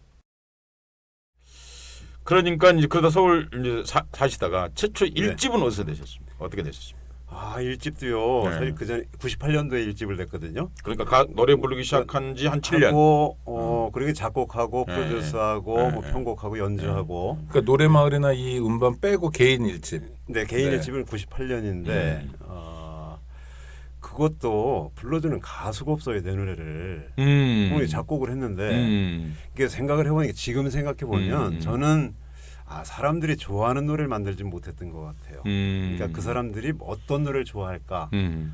그러니까 이제 그러다 서울 이제 사시다가 최초 1집은 어디서 되셨습니까? 어떻게 되셨습니까? 1집도요. 네. 사실 그전 98년도에 1집을 냈거든요. 그러니까 노래 부르기 시작한 지 한 7년. 하고 그리고 작곡하고 네. 프로듀스하고 네. 편곡하고 연주하고. 그러니까 노래마을이나 이 음반 빼고 개인 1집. 네, 개인 네. 1집은 98년인데 그것도 불러주는 가수가 없어요. 내 노래를. 작곡을 했는데 이게 생각을 해보니까 지금 생각해 보면 저는 사람들이 좋아하는 노래를 만들지 못했던 것 같아요. 그러니까 그 사람들이 어떤 노래를 좋아할까,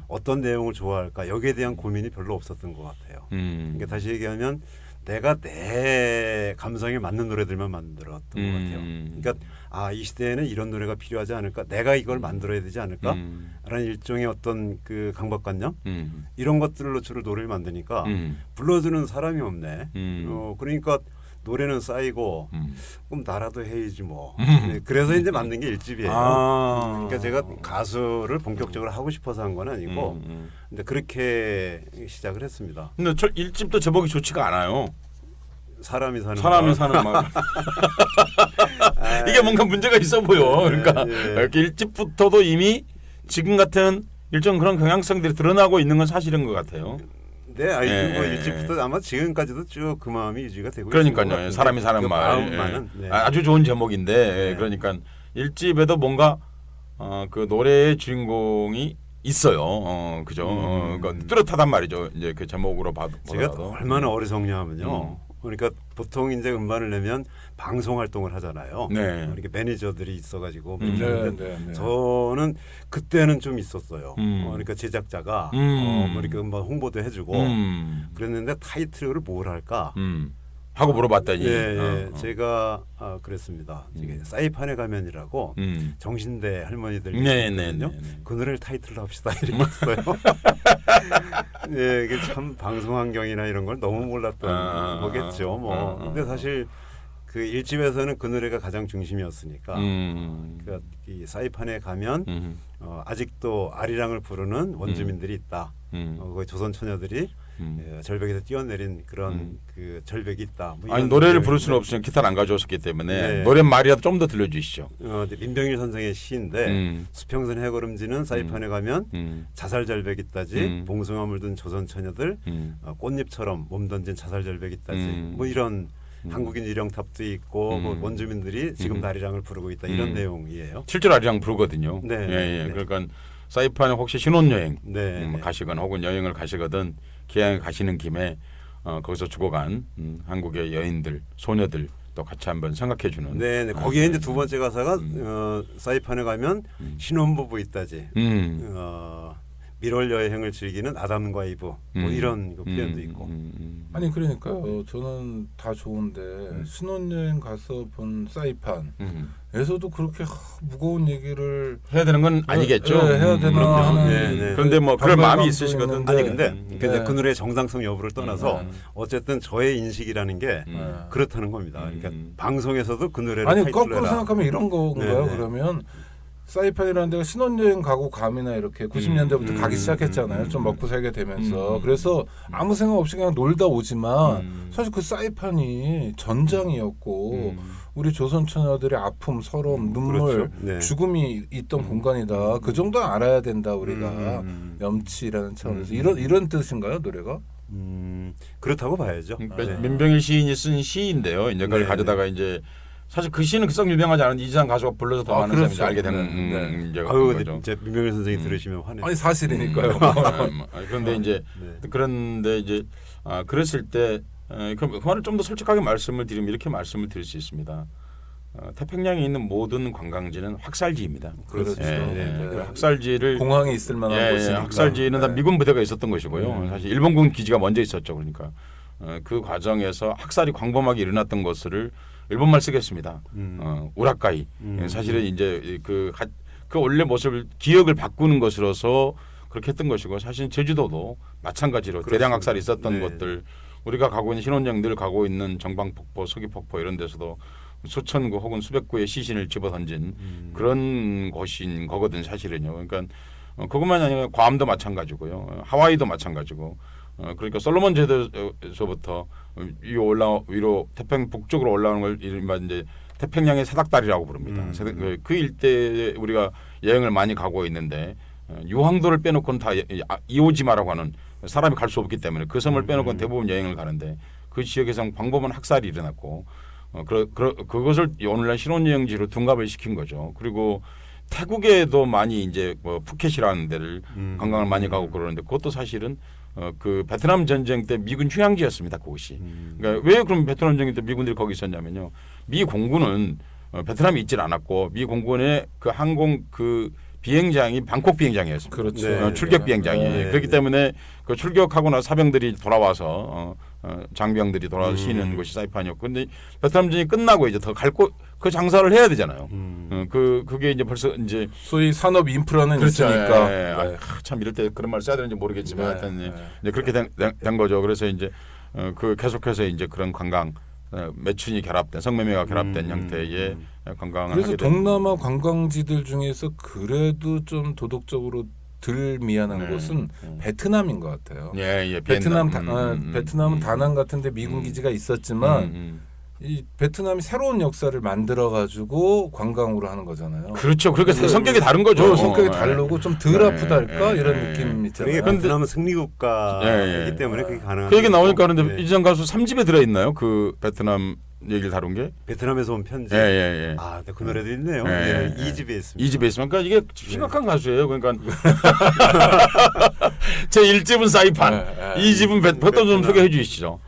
어떤 내용을 좋아할까 여기에 대한 고민이 별로 없었던 것 같아요. 그러니까 다시 얘기하면 내가 내 감성에 맞는 노래들만 만들었던 것 같아요. 그러니까 이 시대에는 이런 노래가 필요하지 않을까, 내가 이걸 만들어야 되지 않을까라는 일종의 어떤 그 강박관념 이런 것들로 주로 노래를 만드니까 불러주는 사람이 없네. 그러니까 노래는 쌓이고 그럼 나라도 해야지 뭐. 네, 그래서 이제 만든 게 1집이에요. 그러니까 제가 가수를 본격적으로 하고 싶어서 한 건 아니고 근데 그렇게 시작을 했습니다. 근데 1집도 제목이 좋지가 않아요. 사람이 사는 마을. 이게 뭔가 문제가 있어 보여. 그러니까 이렇게 1집부터도 이미 지금 같은 일정 그런 경향성들이 드러나고 있는 건 사실인 것 같아요. 네, 뭐 1집부터 아마 지금까지도 쭉 그 마음이 유지가 되고 그러니까요. 사람이 사는 마을. 아주 좋은 제목인데 그러니까 1집에도 뭔가 그 노래의 주인공이 있어요. 그죠? 그러니까 뚜렷하단 말이죠. 이제 그 제목으로 봐도. 제가 얼마나 어리석냐면요. 그러니까 보통 이제 음반을 내면 방송 활동을 하잖아요. 네. 이렇게 매니저들이 있어가지고 네. 저는 그때는 좀 있었어요. 그러니까 제작자가 뭐 이렇게 음반 홍보도 해주고 그랬는데 타이틀을 뭘 할까? 하고 물어봤더니 제가 그랬습니다. 사이판에 가면이라고 정신대 할머니들 있거든요. 그 노래를 타이틀로 합시다 이렇게 했어요. 이게 참 방송 환경이나 이런 걸 너무 몰랐던 거겠죠. 뭐 근데 사실 그 1집에서는 그 노래가 가장 중심이었으니까 그러니까 이 사이판에 가면 아직도 아리랑을 부르는 원주민들이 있다. 거기 조선 처녀들이 절벽에서 뛰어내린 그런 그 절벽이 있다. 뭐 아니 노래를 부를 수는 없으면 기타를 안 가져왔었기 때문에 노래 말이라도 좀 더 들려주시죠. 민병일 선생의 시인데 수평선 해걸음지는 사이판에 가면 자살 절벽 있다지 봉숭아 물든 조선 처녀들 꽃잎처럼 몸 던진 자살 절벽 있다지 뭐 이런 한국인 일영탑도 있고 뭐 원주민들이 지금 아리랑을 부르고 있다 이런 내용이에요. 실제로 아리랑 부르거든요. 네. 그러니까 사이판에 혹시 신혼여행 네. 가시거나 혹은 여행을 가시거든 기왕에 가시는 김에 거기서 죽어간 한국의 여인들, 소녀들 또 같이 한번 생각해주는. 네. 거기에 이제 두 번째 가사가 사이판에 가면 신혼부부 있다지. 밀월 여행을 즐기는 아담과 이브 뭐 이런 그 표현도 있고. 아니 그러니까요. 저는 다 좋은데 신혼여행 가서 본 사이판에서도 그렇게 무거운 얘기를 해야 되는 건 아니겠죠. 해야 되나 그럼요. 하는 네. 그런데 뭐 그럴 마음이 반발감도 있으시거든. 있는데. 아니 근데 네. 그 노래의 정당성 여부를 떠나서 어쨌든 저의 인식이라는 게 그렇다는 겁니다. 그러니까 방송에서도 그 노래를 아니 타이틀로 거꾸로 해라. 생각하면 이런 건가요? 네. 그러면 사이판이라는 데가 신혼여행 가고 감이나 이렇게 90년대부터 가기 시작했잖아요. 좀 먹고 살게 되면서. 그래서 아무 생각 없이 그냥 놀다 오지만 사실 그 사이판이 전장이었고 우리 조선 처녀들의 아픔, 서러움, 눈물, 그렇죠. 네. 죽음이 있던 공간이다. 그 정도 알아야 된다 우리가. 염치라는 차원에서 이런 뜻인가요, 노래가? 그렇다고 봐야죠. 그러니까 민병일 시인이 쓴 시인데요. 이제 그걸 네. 가져다가 이제 사실 그 시는 썩 유명하지 않은 이지상 가수가 불러서 더 많은 사람이 그렇죠. 알게 된 네. 이제 아유, 거죠. 근데 이제 민병일 선생님 들으시면 화내. 아니 사실이니까요. 그런데 이제 네. 그런데 이제 그랬을 때 그 말을 좀 더 솔직하게 말씀을 드리면 이렇게 말씀을 드릴 수 있습니다. 태평양에 있는 모든 관광지는 학살지입니다. 그렇죠. 네. 학살지를 공항이 있을 만한 곳이니까. 학살지는 다 네. 미군 부대가 있었던 것이고요. 사실 일본군 기지가 먼저 있었죠. 그러니까 그 과정에서 학살이 광범하게 일어났던 것을 일본말 쓰겠습니다. 우라카이. 사실은 이제 그 원래 모습을 기억을 바꾸는 것으로서 그렇게 했던 것이고 사실 제주도도 마찬가지로 그렇습니다. 대량 학살이 있었던 네. 것들 우리가 가고 있는 신혼여행들 가고 있는 정방폭포, 서귀폭포 이런 데서도 수천 구 혹은 수백 구의 시신을 집어던진 그런 곳인 거거든 사실은요. 그러니까 그것만이 아니라 괌도 마찬가지고요. 하와이도 마찬가지고. 그러니까 솔로몬 제도에서부터 위로 태평 북쪽으로 올라오는 걸 이른바 이제 태평양의 사닥다리라고 부릅니다. 그 일대에 우리가 여행을 많이 가고 있는데 유황도를 빼놓고는 다 이오지마라고 하는 사람이 갈 수 없기 때문에 그 섬을 빼놓고는 대부분 여행을 가는데 그 지역에서 광범한 학살이 일어났고 그것을 오늘날 신혼여행지로 둔갑을 시킨 거죠. 그리고 태국에도 많이 이제 뭐 푸켓이라는 데를 관광을 많이 가고 그러는데 그것도 사실은 그 베트남 전쟁 때 미군 휴양지였습니다. 그곳이. 그러니까 왜 그럼 베트남 전쟁 때 미군들이 거기 있었냐면요. 미 공군은 베트남에 있질 않았고 미 공군의 그 항공 그 비행장이 방콕 비행장이었습니다. 그렇죠. 네. 출격 비행장이. 네. 그렇기 때문에 그 출격하고 나 사병들이 돌아와서 장병들이 돌아와서 쉬는 곳이 사이판이었고, 근데 베트남전이 끝나고 이제 더 갈 곳 그 장사를 해야 되잖아요. 그게 이제 벌써 이제 소위 산업 인프라는 그렇죠. 있으니까. 네. 참 이럴 때 그런 말 써야 되는지 모르겠지만 네. 하여튼 네. 이제 그렇게 된 거죠. 그래서 이제 그 계속해서 이제 그런 관광 매춘이 결합된 성매매가 결합된 형태의 관광을 그래서 하게 된 동남아 관광지들 중에서 그래도 좀 도덕적으로 덜 미안한 곳은 베트남인 것 같아요. 예, 베트남은 비엔나. 다낭 같은데 미군 기지가 있었지만 이 베트남이 새로운 역사를 만들어 가지고 관광으로 하는 거잖아요. 그렇죠. 그러니까 성격이 다른 거죠. 성격이 다르고 좀 덜 네, 아프달까 네, 이런 네. 느낌 있잖아요. 그게 베트남은 승리국가이기 때문에 그게 가능한. 그 얘기 나오니까 그런데 네. 이지상 가수 3집에 들어 있나요? 그 베트남 얘기를 다룬 게? 베트남에서 온 편지. 예. 아, 네, 그 노래도 있네요. 예. 네, 이 집에 있습니다. 이 집에 있으면 그러니까 이게 심각한 가수예요. 그러니까 제 1집은 사이판, 2집은 베트남 좀 소개해 주시죠.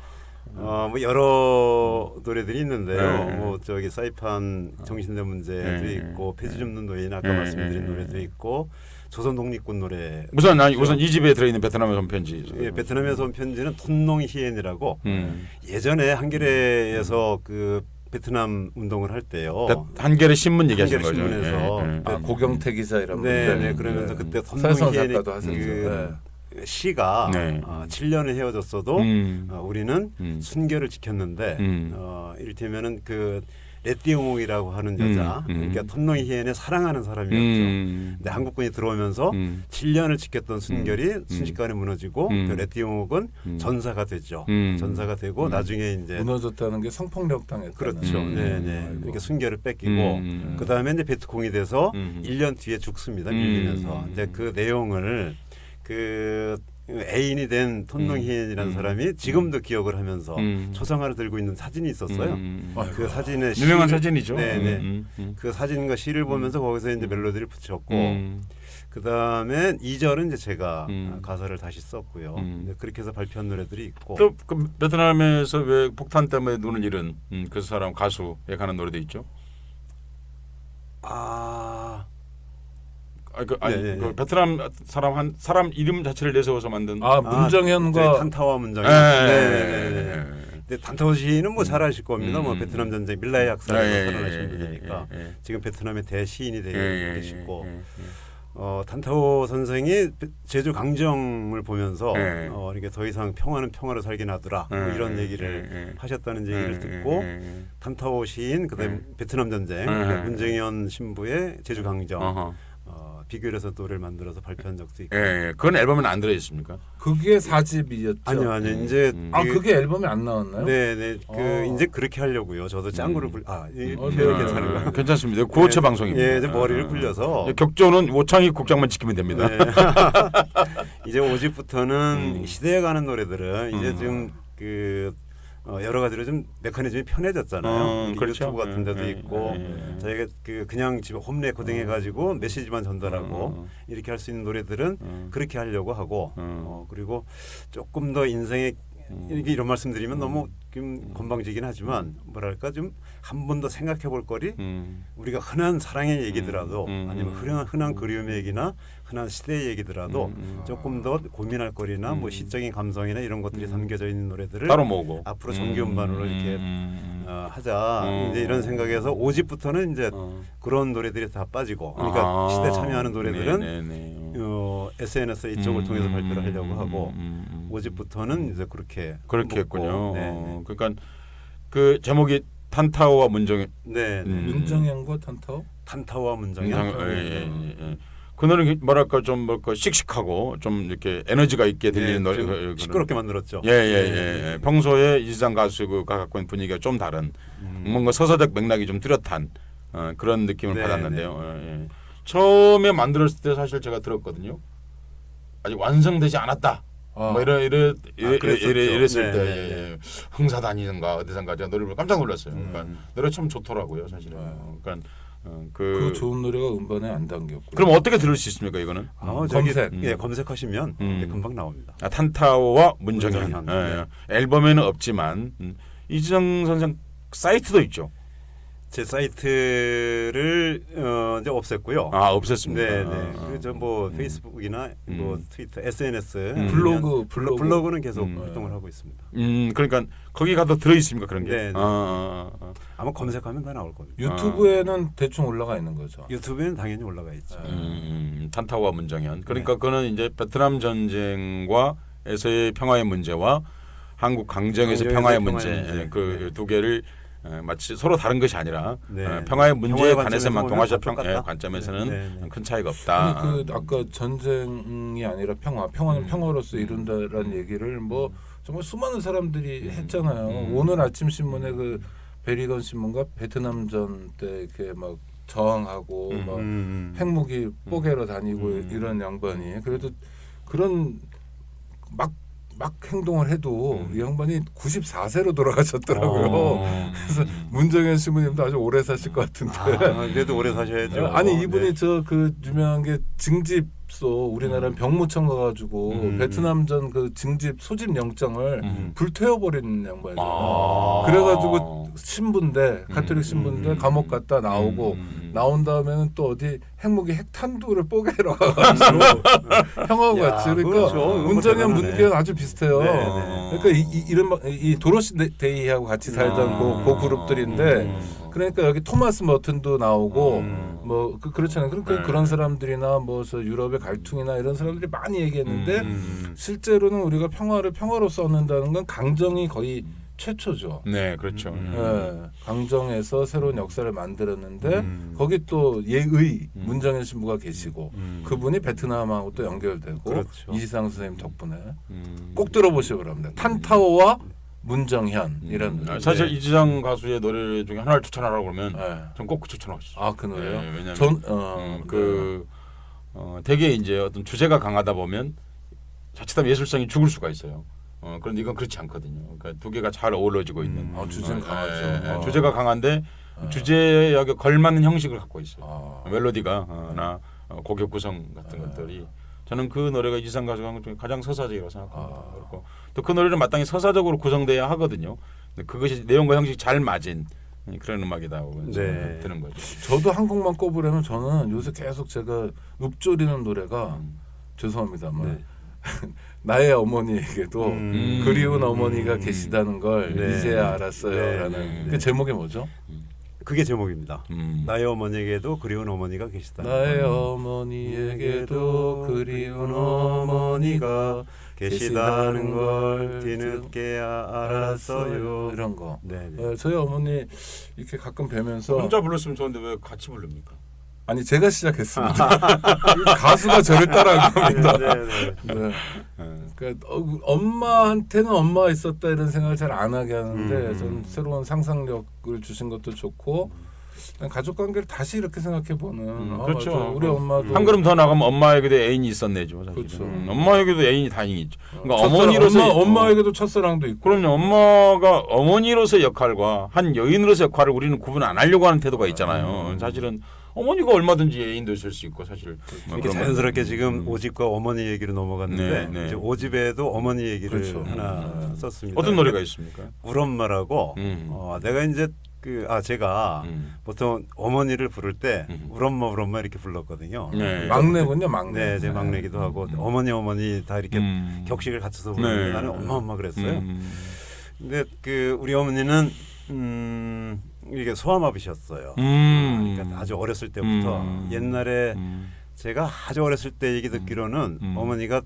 뭐 여러 노래들이 있는데요. 네. 뭐 저기 사이판 정신대 문제도 네. 있고 폐지 줍는 노인 아까 네. 말씀드린 노래도 있고 조선 독립군 노래. 우선 이 집에 들어 있는 베트남에서 온 편지. 예, 베트남에서 온 편지는 톤농 히엔이라고 음. 예전에 한겨레에서 그 베트남 운동을 할 때요. 한겨레 신문 얘기하시는 거죠. 한겨레 신문에서 아, 고경태 기자 이런 네, 분들. 네. 그러면서 그때 서성 톤농 히엔의 작가도 하셨죠. 그 시가 네. 7년을 헤어졌어도 우리는 순결을 지켰는데 이를테면은 그 레띠옹이라고 하는 여자 그러니까 톤농 히엔의 사랑하는 사람이었죠. 근데 한국군이 들어오면서 7년을 지켰던 순결이 순식간에 무너지고 그 레띠옹은 전사가 되죠. 전사가 되고 나중에 이제 무너졌다는 게 성폭력 당했다는. 그렇죠. 네네. 그러니까 순결을 뺏기고 그 다음에 이제 베트콩이 돼서 1년 뒤에 죽습니다. 밀리면서. 이제 그 내용을 그 애인이 된 톤농 히엔이라는 사람이 지금도 기억을 하면서 초상화를 들고 있는 사진이 있었어요. 그 사진에 유명한 사진이죠. 네네. 그 사진과 시를 보면서 거기서 이제 멜로디를 붙였고 그 다음에 2절은 이제 제가 가사를 다시 썼고요. 그렇게 해서 발표한 노래들이 있고. 또 그 베트남에서 왜 폭탄 때문에 눈을 잃은 그 사람 가수에 관한 노래도 있죠. 그 베트남 사람 이름 자체를 내세워서 만든 문정현과 탄타와 문정현. 근데 탄타오 시인은 뭐 잘 아실 겁니다. 뭐 베트남 전쟁 밀라의 학살에서 살아나신 분이니까 지금 베트남의 대시인이 되고 계시고 탄타오 선생이 제주 강정을 보면서 이렇게 더 이상 평화는 평화로 살긴 하더라 뭐 이런 얘기를 하셨다는 얘기를 듣고 탄타오 시인 그다음에 베트남 전쟁 문정현 신부의 제주 강정 비교를 해서 노래를 만들어서 발표한 적도 있고. 그건 앨범에 안 들어 있습니까? 그게 4집이었죠. 아니요. 이제 그게 앨범에 안 나왔나요? 네. 이제 그렇게 하려고요. 저도 짱구를 괜찮습니다. 괜찮습니다. 구호체 방송입니다. 예, 이제 머리를 굴려서 격조는 오창익 국장만 지키면 됩니다. 네. 이제 5집부터는 시대에 가는 노래들은 이제 좀 여러 가지로 좀 메커니즘이 편해졌잖아요. 그렇죠. 유튜브 같은 데도 있고 저희가 그냥 집에 홈 레코딩 해가지고 메시지만 전달하고 이렇게 할 수 있는 노래들은 그렇게 하려고 하고 그리고 조금 더 인생에 이런 말씀드리면 너무 좀 건방지긴 하지만 뭐랄까 좀 한 번 더 생각해 볼 거리 우리가 흔한 사랑의 얘기더라도 아니면 흔한 그리움의 얘기나 흔한 시대의 얘기더라도 조금 더 고민할 거리나 뭐 시적인 감성이나 이런 것들이 담겨져 있는 노래들을 따로 모으고 앞으로 정규 음반으로 이렇게 하자 이제 이런 생각에서 5집부터는 이제 그런 노래들이 다 빠지고 그러니까 시대 참여하는 노래들은 SNS 이쪽을 통해서 발표를 하려고 하고 5집부터는 이제 그렇게 했군요. 네. 그러니까 그 제목이 탄타오와 문정현. 문정현과 탄타오와 문정현. 그 노래는 뭐랄까 좀 씩씩하고 좀 이렇게 에너지가 있게 들리는 노래. 시끄럽게 만들었죠. 평소에 이지상 가수가 갖고 있는 분위기가 좀 다른 뭔가 서사적 맥락이 좀 뚜렷한 그런 느낌을 받았는데요. 처음에 만들었을 때 사실 제가 들었거든요. 아직 완성되지 않았다. 뭐 이랬을 때 흥사 다니는가 어디선가 제가 노래를 깜짝 놀랐어요. 그러니까 노래 참 좋더라고요, 사실은. 그러니까 그 좋은 노래가 음반에 안 담겼고. 그럼 어떻게 들을 수 있습니까, 이거는? 검색하시면 금방 나옵니다. 탄타오와 문정현. 앨범에는 없지만 이지상 선생 사이트도 있죠. 제 사이트를 이제 없앴고요. 없앴습니다. 네. 그저 뭐 페이스북이나 뭐 트위터, SNS, 블로그는 계속 활동을 하고 있습니다. 그러니까 거기 가도 들어 있습니까 그런 게? 네. 아마 검색하면 다 나올 겁니다. 유튜브에는 대충 올라가 있는 거죠. 유튜브에는 당연히 올라가 있죠. 탄타오와 문정현. 그러니까 그거는 이제 베트남 전쟁과에서의 평화의 문제와 한국 강정에서 평화의 문제 그 두 개를 마치 서로 다른 것이 아니라 평화의 문제에 관해서만 동아시아 관점에서는 큰 차이가 없다. 아까 전쟁이 아니라 평화는 평화로서 이룬다라는 얘기를 뭐 정말 수많은 사람들이 했잖아요. 오늘 아침 신문에 그 베리건 신문가 베트남전 때 이렇게 막 저항하고 막 핵무기 뽀개러 다니고 이런 양반이 그래도 그런 막 행동을 해도 이 양반이 94세로 돌아가셨더라고요. 그래서 문정현 신부님도 아주 오래 사실 것 같은데. 그래도 오래 사셔야죠. 아니 이분이 저 그 유명한 게 징집소 우리나라는 병무청 가가지고 베트남전 그 징집 소집 영장을 불태워버린 양반이에요. 그래가지고 신부인데 가톨릭 신부인데 감옥 갔다 나오고 나온 다음에는 또 어디 핵무기 핵탄두를 뽀개러 가가지고 형하고 같이 그러니까 문정현 문기현 아주 비슷해요. 그러니까 이 도로시 데이하고 같이 살던 그 그룹들인데 그러니까 여기 토마스 머튼도 나오고 뭐 그렇잖아요. 그러니까 그런 사람들이나 뭐 저 유럽의 갈퉁이나 이런 사람들이 많이 얘기했는데 실제로는 우리가 평화를 평화로 써낸다는 건 강정이 거의 최초죠. 네, 그렇죠. 강정에서 새로운 역사를 만들었는데 거기 또 문정현 신부가 계시고 그분이 베트남하고 또 연결되고 이지상 선생님 덕분에 꼭 들어보시기 바랍니다. 탄타오와 문정현이라는 사실 이지상 가수의 노래 중에 하나를 추천하라고 그러면 전 꼭 추천하고 싶어요. 그 노래요? 왜냐하면 되게 이제 어떤 주제가 강하다 보면 자칫하면 예술성이 죽을 수가 있어요. 그런데 이건 그렇지 않거든요. 그러니까 두 개가 잘 어우러지고 있는. 주제는 강하죠. 주제가 강한데 주제에 걸맞는 형식을 갖고 있어요. 멜로디가 곡의 구성 같은 것들이 저는 그 노래가 이지상 가수가 가장 서사적이라고 생각합니다. 그리고 또 그 노래를 마땅히 서사적으로 구성돼야 하거든요. 근데 그것이 내용과 형식이 잘 맞은 그런 음악이다고 네. 드는 거죠. 저도 한 곡만 꼽으려면 저는 요새 계속 제가 읊조리는 노래가 죄송합니다만 네. 나의 어머니에게도 그리운 어머니가 계시다는 걸 네. 이제야 알았어요라는 네. 그 제목이 뭐죠? 그게 제목입니다. 나의 어머니에게도 그리운 어머니가 계시다. 나의 어머니에게도 그리운 어머니가 계시다는 걸 뒤늦게야 알았어요. 이런 거. 네. 저희 어머니 이렇게 가끔 뵈면서 혼자 불렀으면 좋은데 왜 같이 부릅니까? 아니 제가 시작했습니다. 가수가 저를 따라한 겁니다. 네. 네. 그러니까 엄마한테는 엄마가 있었다 이런 생각을 잘 안 하게 하는데 전 새로운 상상력을 주신 것도 좋고 가족 관계를 다시 이렇게 생각해 보는 그렇죠. 맞아. 우리 엄마도 한 걸음 더 나가면 엄마에게도 애인이 있었네죠. 사실은. 그렇죠. 엄마에게도 애인이 다행히 있죠. 그러니까 첫사랑, 어머니로서 엄마에게도 첫사랑도 있고 그럼요. 엄마가 어머니로서 역할과 한 여인으로서 역할을 우리는 구분 안 하려고 하는 태도가 있잖아요. 사실은 어머니가 얼마든지 애인도 있을 수 있고 사실 이렇게 자연스럽게 지금 오집과 어머니 얘기로 넘어갔는데 네. 이제 오집에도 어머니 얘기를 그렇죠. 하나 썼습니다. 어떤 노래가 있습니까? 우리 엄마라고 내가 이제 제가 보통 어머니를 부를 때 우리 엄마 이렇게 불렀거든요. 네. 막내군요, 막내. 네, 제 막내기도 하고 어머니 다 이렇게 격식을 갖춰서 부르는 네. 나는 엄마 그랬어요. 근데 우리 어머니는 이게 소아마비셨어요. 그러니까 아주 어렸을 때부터 옛날에 제가 아주 어렸을 때 얘기 듣기로는 어머니가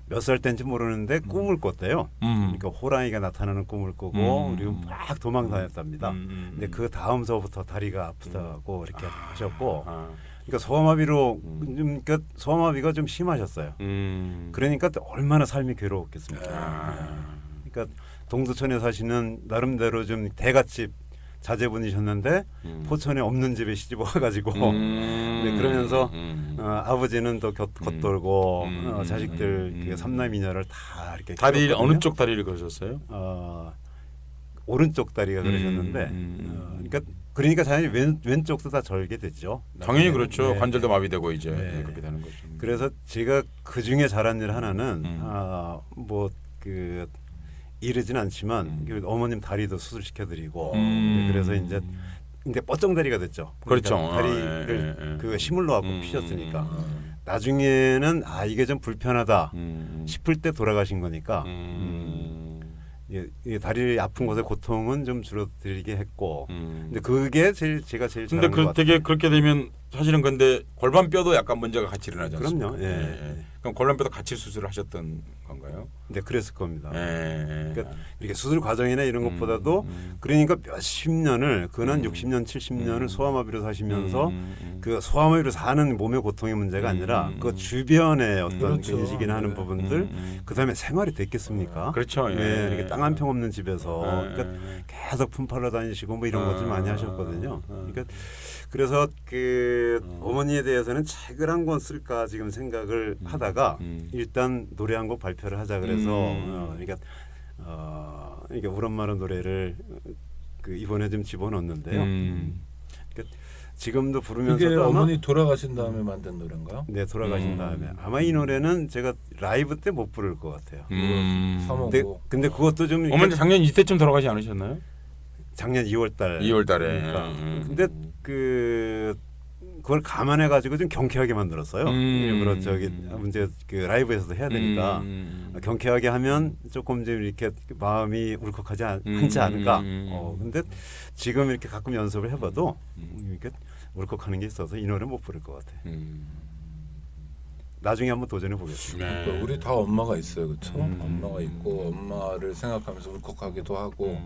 몇 살 때인지 모르는데 꿈을 꿨대요. 그러니까 호랑이가 나타나는 꿈을 꾸고 그리고 막 도망 다녔답니다. 근데 그 다음서부터 다리가 아프다고 이렇게 하셨고, 그러니까 소아마비로 그러니까 소아마비가 좀 심하셨어요. 그러니까 얼마나 삶이 괴로웠겠습니까. 그러니까 동두천에 사시는 나름대로 좀 대갓집 자제분이셨는데 포천에 없는 집에 시집 와가지고 네, 그러면서 아버지는 또 겉돌고 자식들 그 삼남이녀를 다 이렇게 다리 키웠거든요. 어느 쪽 다리를 거셨어요? 오른쪽 다리가 그러셨는데 그러니까 당연히 왼쪽도 다 절게 됐죠. 당연히 그렇죠. 네. 관절도 마비되고 이제 네. 그렇게 되는 거죠. 그래서 제가 그 중에 잘한 일 하나는 이르진 않지만 어머님 다리도 수술시켜드리고 그래서 이제 뻗정다리가 됐죠. 그렇죠. 그러니까 다리를 예. 힘을 놓고 피셨으니까 나중에는 이게 좀 불편하다 싶을 때 돌아가신 거니까 이 다리 아픈 것의 고통은 좀 줄어들게 했고 근데 그게 제가 제일 근데 잘한 것 같아요. 되게 그렇게 되면 사실은 근데 골반뼈도 약간 문제가 같이 일어나지 않습니까? 그럼요. 예. 그럼 골반뼈도 같이 수술을 하셨던 건가요? 네, 그랬을 겁니다. 예. 그러니까 이렇게 수술 과정이나 이런 것보다도 그러니까 몇십 년을 근한 60년, 70년을 소아마비로 사시면서 그 소아마비로 사는 몸의 고통의 문제가 아니라 그 주변의 어떤 그렇죠. 그 인식이나 하는 네. 부분들 그다음에 생활이 됐겠습니까? 그렇죠. 예. 네, 이렇게 땅 한 평 없는 집에서 그러니까 예. 계속 품팔러 다니시고 뭐 이런 것들 많이 하셨거든요. 그러니까 그래서 그 어머니에 대해서는 책을 한 권 쓸까 지금 생각을 하다가 일단 노래 한 곡 발표를 하자 그래서 그러니까 우리 엄마는 노래를 이번에 좀 집어넣었는데요. 그러니까 지금도 부르면서 이게 어머니 돌아가신 다음에 만든 노래인가요? 네, 돌아가신 다음에 아마 이 노래는 제가 라이브 때 못 부를 것 같아요. 사모고. 근데 그것도 좀 이렇게 어머니 작년 이때쯤 돌아가지 않으셨나요? 작년 2월달 2월달에. 그러니까. 근데 그걸 감안해 가지고 좀 경쾌하게 만들었어요. 일부러 문제 라이브에서도 해야 되니까 경쾌하게 하면 조금 좀 이렇게 마음이 울컥하지 않지 않을까. 근데 지금 이렇게 가끔 연습을 해봐도 이렇게 울컥하는 게 있어서 이 노래 못 부를 것 같아. 나중에 한번 도전해 보겠습니다. 네. 그러니까 우리 다 엄마가 있어요, 그렇죠? 엄마가 있고 엄마를 생각하면서 울컥하기도 하고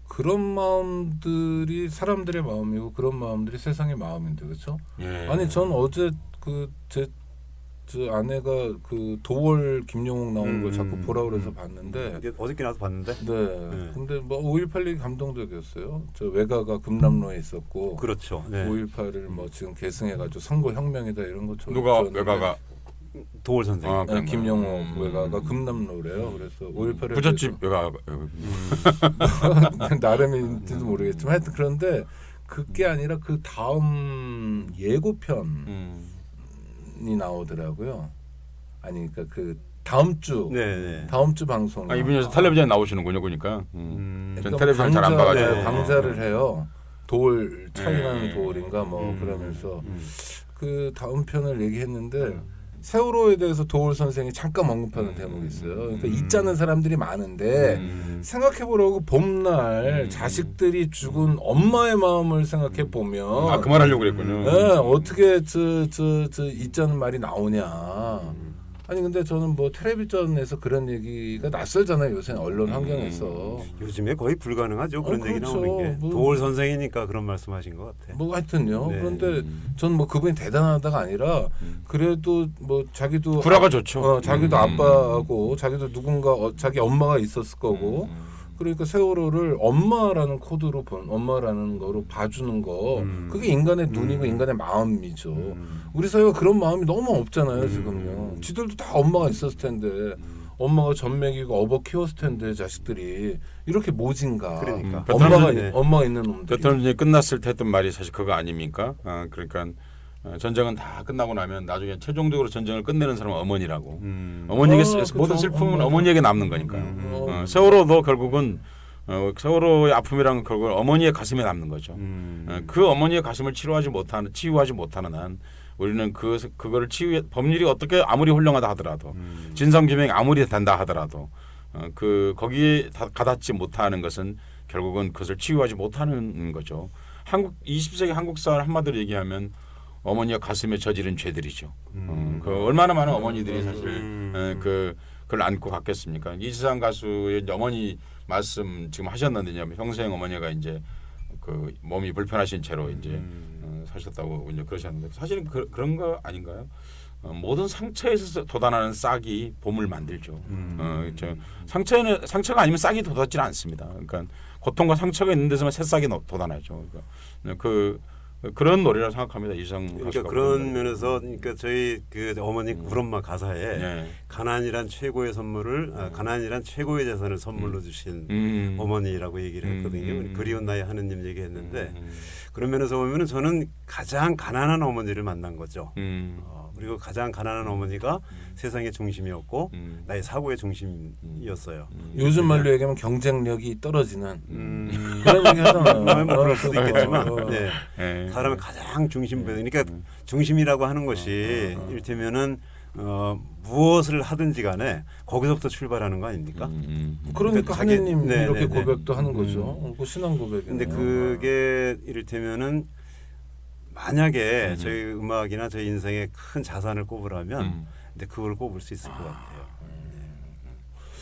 그런 마음들이 사람들의 마음이고 그런 마음들이 세상의 마음인데, 그렇죠? 예. 아니 전 어제 제 아내가 도월 김용옥 나오는 걸 자꾸 보라 그래서 봤는데 어저께 나도 봤는데. 네. 근데 뭐 5.18이 감동적이었어요. 저 외가가 금남로에 있었고 그렇죠. 네. 5.18을 뭐 지금 계승해가지고 선거 혁명이다 이런 거 누가 외가가 도월 선생님. 네, 김용옥 외가가 금남로래요. 그래서 5.18을 부잣집 외가 나름인지도 모르겠지만 하여튼 그런데 그게 아니라 그 다음 예고편이 나오더라고요. 아니 그러니까 그 다음 주 네. 다음 주 방송. 아, 이분이 텔레비전에 나오시는군요, 보니까. 전 텔레비전 잘 안 강좌, 봐가지고. 네, 강좌를 해요. 돌 차이나는 네. 돌인가 뭐 그러면서 그 다음 편을 얘기했는데 세월호에 대해서 도올 선생이 잠깐 언급하는 대목이 있어요. 그러니까 잊자는 사람들이 많은데 생각해보라고 봄날 자식들이 죽은 엄마의 마음을 생각해 보면 아, 그 말 하려고 그랬군요. 네, 어떻게 저 잊자는 말이 나오냐. 아니 근데 저는 뭐 텔레비전에서 그런 얘기가 낯설잖아요. 요새 언론 환경에서. 요즘에 거의 불가능하죠. 그런 얘기 그렇죠. 나오는 게. 뭐- 도올 선생이니까 그런 말씀하신 것 같아. 뭐 하여튼요. 네. 그런데 전 뭐 그분이 대단하다가 아니라 그래도 뭐 자기도 불화가 좋죠. 자기도 아빠하고 자기도 누군가 자기 엄마가 있었을 거고 그러니까 세월호를 엄마라는 코드로 엄마라는 거로 봐주는 거 그게 인간의 눈이고 인간의 마음이죠. 우리 사회가 그런 마음이 너무 없잖아요 지금요. 지들도 다 엄마가 있었을 텐데 엄마가 젖 먹이고 업어 키웠을 텐데 자식들이 이렇게 모진가. 그러니까. 엄마가 있는 놈들. 대통령이 끝났을 때 했던 말이 사실 그거 아닙니까? 그러니까 전쟁은 다 끝나고 나면 나중에 최종적으로 전쟁을 끝내는 사람은 어머니라고. 어머니에게 모든 그쵸. 슬픔은 어머니에게 남는 거니까요. 세월호도 결국은 세월호의 아픔이란 결국은 어머니의 가슴에 남는 거죠. 그 어머니의 가슴을 치유하지 못하는 한 우리는 그거를 법률이 어떻게 아무리 훌륭하다 하더라도 진상규명이 아무리 된다 하더라도 거기에 가닿지 못하는 것은 결국은 그것을 치유하지 못하는 거죠. 20세기 한국 사회 한마디로 얘기하면 어머니가 가슴에 저지른 죄들이죠. 그 얼마나 많은 어머니들이 사실 그걸 안고 갔겠습니까? 이지상 가수의 어머니 말씀 지금 하셨는데 평생 어머니가 이제 그 몸이 불편하신 채로 이제 사셨다고 이제 그러셨는데 사실은 그런 거 아닌가요? 모든 상처에서 돋아나는 싹이 봄을 만들죠. 상처가 아니면 싹이 돋았지는 않습니다. 그러니까 고통과 상처가 있는 데서만 새싹이 돋아나죠. 그러니까 그런 노래라고 생각합니다. 이상 그러니까 그런 면에서 그러니까 저희 그 어머니 구엄마 가사에 네. 가난이란 최고의 선물을 가난이란 최고의 재산을 선물로 주신 어머니라고 얘기를 했거든요. 그리운 나의 하느님 얘기했는데 그런 면에서 보면은 저는 가장 가난한 어머니를 만난 거죠. 그리고 가장 가난한 어머니가 세상의 중심이었고 나의 사고의 중심이었어요. 요즘 말로 얘기하면 경쟁력이 떨어지는 그런 얘기 하잖아요. 뭐 그럴 수도 있겠지만 네. 네. 사람의 가장 중심부에 그러니까 중심이라고 하는 것이 이를테면은 무엇을 하든지 간에 거기서부터 출발하는 거 아닙니까? 그러니까 자기- 하느님 네, 이렇게 네, 네. 고백도 하는 거죠. 그 신앙 고백이네요. 근데 그게 이를테면은 만약에 저희 음악이나 저희 인생에 큰 자산을 꼽으라면 근데 그걸 꼽을 수 있을 것 같아요.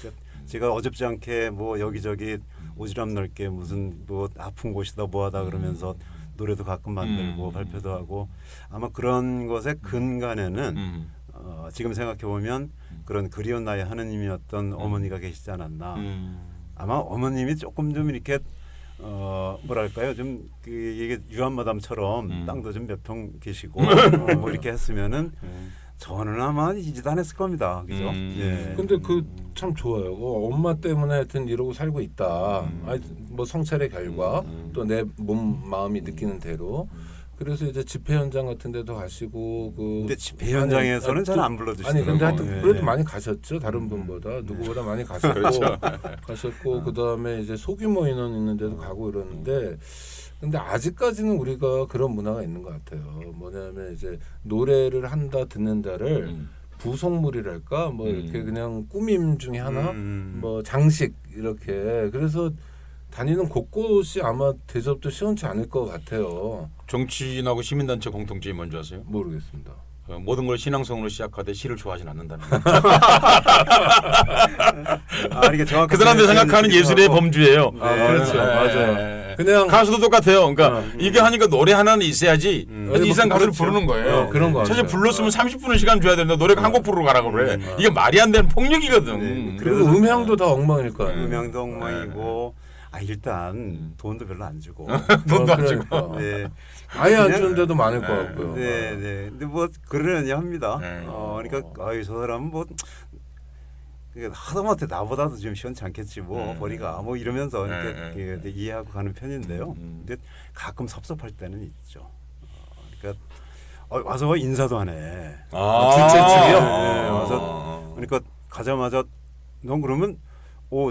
그러니까 제가 어줍지 않게 뭐 여기저기 오지랖 넓게 무슨 뭐 아픈 곳이다 뭐하다 그러면서 노래도 가끔 만들고 발표도 하고 아마 그런 것의 근간에는 지금 생각해 보면 그런 그리운 나의 하느님이었던 어머니가 계시지 않았나. 아마 어머님이 조금 좀 이렇게 뭐랄까요 좀 이게 유한마담처럼 땅도 좀 몇 평 계시고 뭐 이렇게 했으면은 저는 아마 이짓 안 했을 겁니다. 그죠? 예. 근데 그 참 좋아요. 엄마 때문에 하여튼 이러고 살고 있다. 뭐 성찰의 결과 또 내 몸 마음이 느끼는 대로. 그래서 이제 집회 현장 같은 데도 가시고 근데 집회 현장에서는 잘 안 불러주시더라고요. 아니 근데 하여튼 예. 그래도 많이 가셨죠. 다른 분보다 누구보다 많이 가셨고 가셨고 그다음에 이제 소규모 인원 있는 데도 가고 이러는데 근데 아직까지는 우리가 그런 문화가 있는 것 같아요. 뭐냐면 이제 노래를 한다 듣는다를 부속물이랄까 뭐 이렇게 그냥 꾸밈 중에 하나 뭐 장식 이렇게 그래서 다니는 곳곳이 아마 대접도 시원치 않을 것 같아요. 정치인하고 시민단체 공통점이 뭔지 아세요? 모르겠습니다. 모든 걸 신앙성으로 시작하되 시를 좋아하진 않는다는 거. 이게 정확한 그 사람들이 생각하는 예술의 범주예요. 그렇죠. 맞아요. 그냥 가수도 똑같아요. 그러니까 이게 하니까 노래 하나는 있어야지. 이상 가수를 그렇죠. 부르는 거예요. 그런 거 사실 같아요. 불렀으면 30분은 시간 줘야 되는데 노래가 한 곡 부르러 가라고 그래. 이게 말이 안 되는 폭력이거든. 네. 그리고 음향도 다 엉망일 거 아니에요. 음향도 엉망이고 일단 돈도 별로 안 주고 돈도 안 주고. 그러니까. 네. 아예 안 그냥- 주는 데도 많을 것 같고요. 네, 네. 근데 뭐 그러느냐 합니다. 네. 그러니까 저 사람은 뭐 그러니까 하다못해 나보다도 좀 시원치 않겠지 뭐 머리가 뭐 이러면서 이렇게 이해하고 가는 편인데요. 근데 가끔 섭섭할 때는 있죠. 그러니까 와서 인사도 하네. 둘째 집이요? 네, 와서 그러니까 가자마자 넌 그러면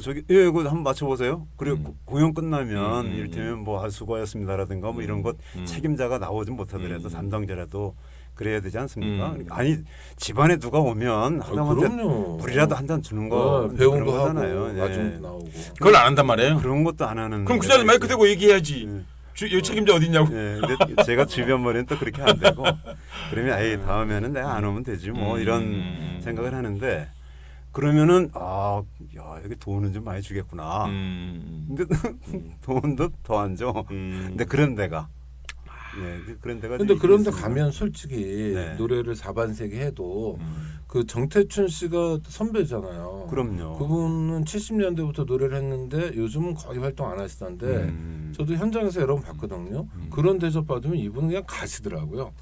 저기 이거 한번 맞춰보세요. 그리고 공연 끝나면 이를테면 뭐 수고하셨습니다라든가 뭐 이런 것 책임자가 나오지 못하더라도 담당자라도 그래야 되지 않습니까? 아니 집안에 누가 오면 하다못해 그럼요. 물이라도 한 잔 주는 거 배운 그런 거 거잖아요. 하고 예. 나중 나오고. 그걸 안 한단 말이에요. 그런 것도 안 하는. 그럼 그 자리에 말 그대로 얘기해야지. 이 책임자 어디 있냐고. 예, 근데 제가 주변 머리는 또 그렇게 안 되고 그러면 에이 다음에는 내가 안 오면 되지 뭐 이런 생각을 하는데 그러면은 야 여기 돈은 좀 많이 주겠구나. 근데 돈도 더 안 줘. 근데 그런 데가. 그런 데가. 근데 그런 데 가면 솔직히 네. 노래를 4반세기 해도 그 정태춘 씨가 선배잖아요. 그럼요. 그분은 70년대부터 노래를 했는데 요즘은 거의 활동 안 하시던데 저도 현장에서 여러 번 봤거든요. 그런 대접 받으면 이분은 그냥 가시더라고요.